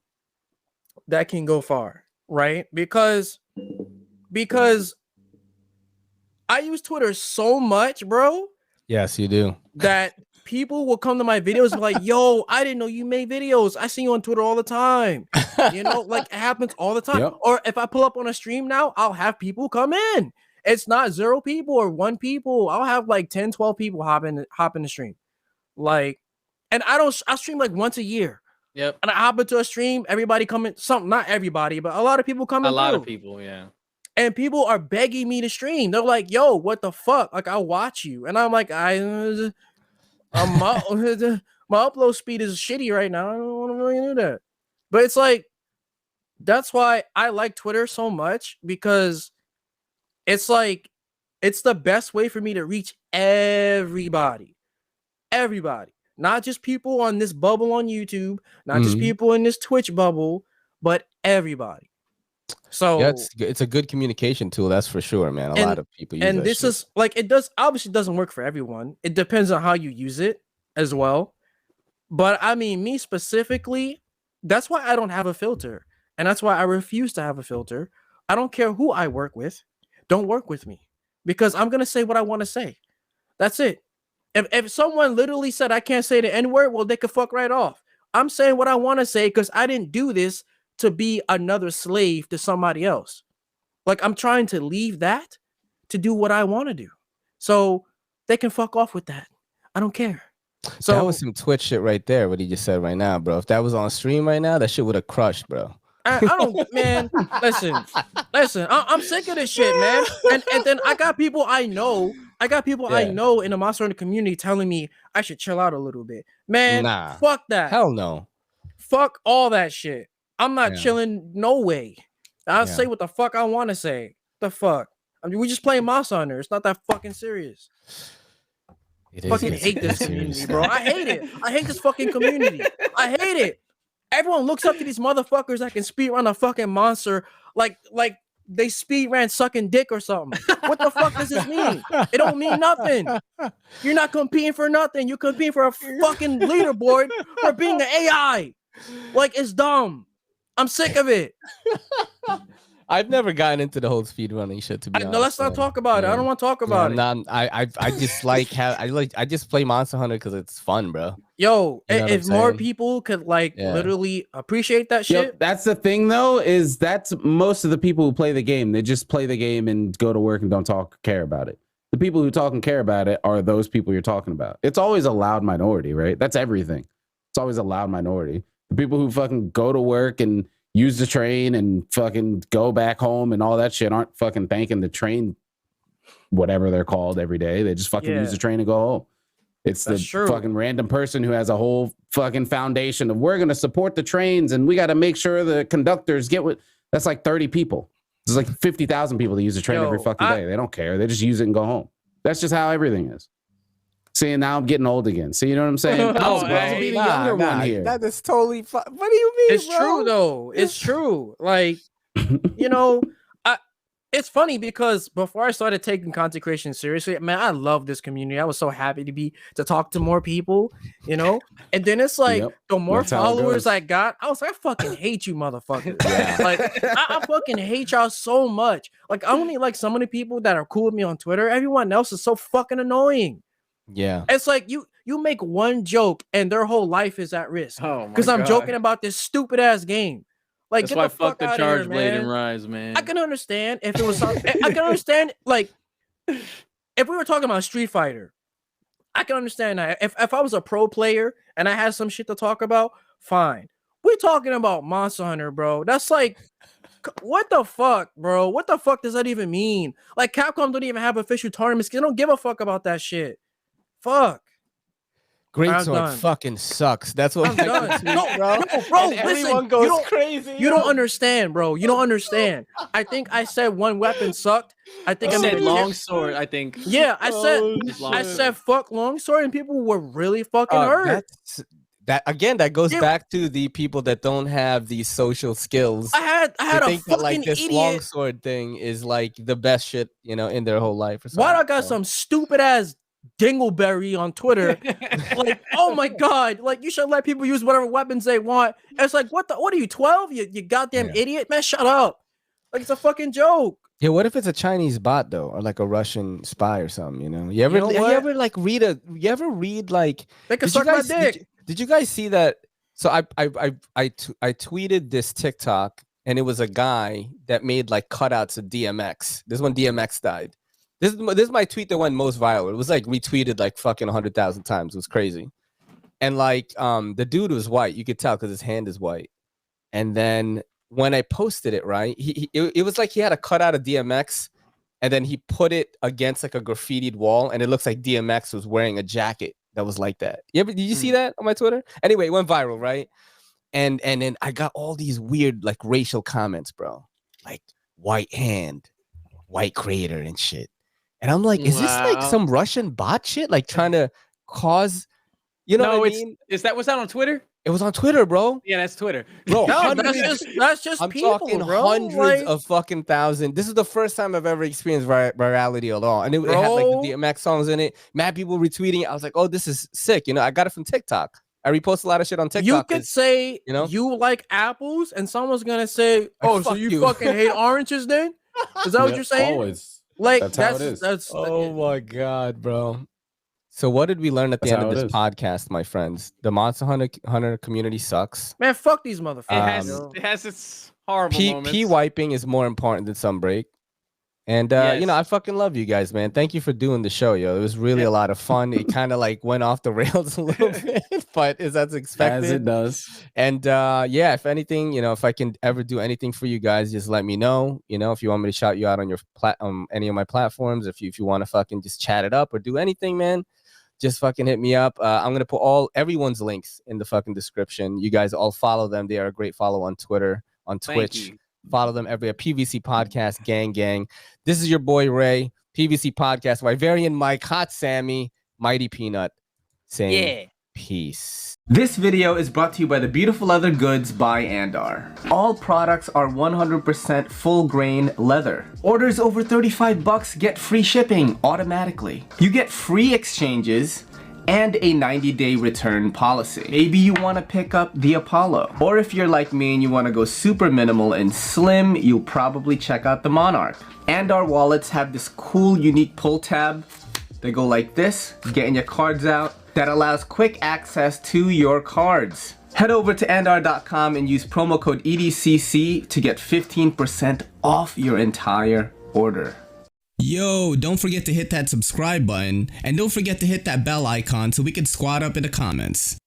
that can go far, right? Because I use Twitter so much, bro. Yes, you do. That people will come to my videos and be like, yo, I didn't know you made videos. I see you on Twitter all the time. You know, like it happens all the time. Yep. Or if I pull up on a stream now, I'll have people come in. It's not 0 people or 1 people. I'll have like 10, 12 people hop in the stream. Like, and I stream like once a year. Yep. And I hop into a stream, everybody coming, not everybody, but a lot of people coming. A lot of people, yeah. And people are begging me to stream. They're like, yo, what the fuck? Like, I'll watch you. And I'm like, my upload speed is shitty right now. I don't want to really do that. But it's like, that's why I like Twitter so much, because it's like, it's the best way for me to reach everybody. Everybody. Not just people on this bubble on YouTube, not just people in this Twitch bubble, but everybody. So yeah, it's a good communication tool, that's for sure, man. A lot of people use and that this shit. is like it does obviously doesn't work for everyone. It depends on how you use it as well. But I mean, me specifically, that's why I don't have a filter. And that's why I refuse to have a filter. I don't care who I work with. Don't work with me. Because I'm going to say what I want to say. That's it. If someone literally said I can't say the N-word, well, they could fuck right off. I'm saying what I want to say because I didn't do this to be another slave to somebody else. Like, I'm trying to leave that to do what I want to do. So they can fuck off with that. I don't care. So that was some Twitch shit right there, what he just said right now, bro. If that was on stream right now, that shit would have crushed, bro. I don't, man. Listen. I'm sick of this shit, man. And then I got people I know. I know in the Monster Hunter community telling me I should chill out a little bit. Man, fuck that. Hell no. Fuck all that shit. I'm not chilling. No way. I'll say what the fuck I want to say. The fuck. I mean, we just playing Monster Hunter. It's not that fucking serious. Fucking hate this community, bro. I hate it. I hate this fucking community. I hate it. Everyone looks up to these motherfuckers that can speed run a fucking monster like they speed ran sucking dick or something. What the fuck does this mean? It don't mean nothing. You're not competing for nothing. You're competing for a fucking leaderboard for being an AI. Like, it's dumb. I'm sick of it. I've never gotten into the whole speedrunning shit, to be honest. No, let's not talk about it. I don't want to talk about it. I just like I just play Monster Hunter because it's fun, bro. Yo, you know if more people could literally appreciate that shit. Yo, that's the thing though, is that's most of the people who play the game. They just play the game and go to work and don't care about it. The people who talk and care about it are those people you're talking about. It's always a loud minority, right? That's everything. It's always a loud minority. The people who fucking go to work and use the train and fucking go back home and all that shit aren't fucking thanking the train, whatever they're called, every day. They just fucking use the train and go home. It's that's the fucking random person who has a whole fucking foundation of we're going to support the trains and we got to make sure the conductors get what. That's like 30 people. There's like 50,000 people that use the train every fucking day. They don't care. They just use it and go home. That's just how everything is. See, now I'm getting old again. See, you know what I'm saying? I was supposed to be the younger one here. That is totally fine. What do you mean, It's true, though. It's true. Like, you know, it's funny because before I started taking content creation seriously, man, I love this community. I was so happy to talk to more people, you know? And then it's like, the more followers I got, I was like, I fucking hate you, motherfuckers. Like, I fucking hate y'all so much. Like, I only like some of the people that are cool with me on Twitter. Everyone else is so fucking annoying. Yeah, it's like you make one joke and their whole life is at risk. Because I'm joking about this stupid ass game. Like, that's why fuck the Charge Blade and Rise, man. I can understand if it was something. I can understand, like, if we were talking about Street Fighter, I can understand that. If I was a pro player and I had some shit to talk about, fine. We're talking about Monster Hunter, bro. That's like, what the fuck, bro? What the fuck does that even mean? Like, Capcom don't even have official tournaments. They don't give a fuck about that shit. Fuck. Greatsword fucking sucks. That's what I'm done. Bro, listen, everyone goes crazy. You don't understand, bro. You don't understand. I think I said one weapon sucked. I think I said longsword. I think. Yeah, I said fuck longsword, and people were really fucking hurt. That goes back to the people that don't have these social skills. I had a think fucking that, like, this idiot. Longsword thing is like the best shit, you know, in their whole life. Or something. Why I got some stupid ass Dingleberry on Twitter? Like, oh my god, like, you should let people use whatever weapons they want. And it's like, what are you, 12? You goddamn idiot, man, shut up. Like, it's a fucking joke. Yeah, what if it's a Chinese bot though, or like a Russian spy or something? You know, you ever read like they can suck my dick. Did you guys see that? So I tweeted this TikTok, and it was a guy that made like cutouts of DMX. This one DMX died. This is my tweet that went most viral. It was like retweeted like fucking 100,000 times. It was crazy. And like the dude was white. You could tell because his hand is white. And then when I posted it, right, it was like he had a cutout of DMX, and then he put it against like a graffitied wall, and it looks like DMX was wearing a jacket that was like that. Did you see that on my Twitter? Anyway, it went viral, right? And then I got all these weird like racial comments, bro. Like white hand, white creator and shit. And I'm like, is this like some Russian bot shit? Like trying to cause, You know what I mean? Was that on Twitter? It was on Twitter, bro. Yeah, that's Twitter. Bro, No, that's just I'm people, talking bro. hundreds of fucking thousands. This is the first time I've ever experienced virality at all. And it had like the DMX songs in it. Mad people retweeting it. I was like, oh, this is sick. You know, I got it from TikTok. I repost a lot of shit on TikTok. You could say, you know, you like apples, and someone's gonna say, "Oh, so you fucking hate oranges?" Then is that what you're saying? Always. Like That's how it is. that's. Oh my god, bro. So what did we learn at the end of this podcast, my friends? The Monster Hunter community sucks. Man, fuck these motherfuckers. It has its horrible moments. Pee wiping is more important than Sunbreak. And you know, I fucking love you guys, man. Thank you for doing the show, yo. It was really a lot of fun. It kind of like went off the rails a little bit, but as expected. As it does. And yeah, if anything, you know, if I can ever do anything for you guys, just let me know. You know, if you want me to shout you out on your any of my platforms, if you want to fucking just chat it up or do anything, man, just fucking hit me up. I'm gonna put everyone's links in the fucking description. You guys all follow them. They are a great follow on Twitter, on Twitch. Follow them every PVC Podcast gang. This is your boy Ray, PVC Podcast, Raisarion, Mike, Hot Sammy, Mighty Peanut, saying peace. This video is brought to you by the Beautiful Leather Goods by Andar. All products are 100% full grain leather. Orders over $35 get free shipping automatically. You get free exchanges and a 90-day return policy. Maybe you want to pick up the Apollo. Or if you're like me and you want to go super minimal and slim, you'll probably check out the Monarch. And our wallets have this cool, unique pull tab. They go like this, getting your cards out. That allows quick access to your cards. Head over to andar.com and use promo code EDCC to get 15% off your entire order. Yo, don't forget to hit that subscribe button, and don't forget to hit that bell icon so we can squad up in the comments.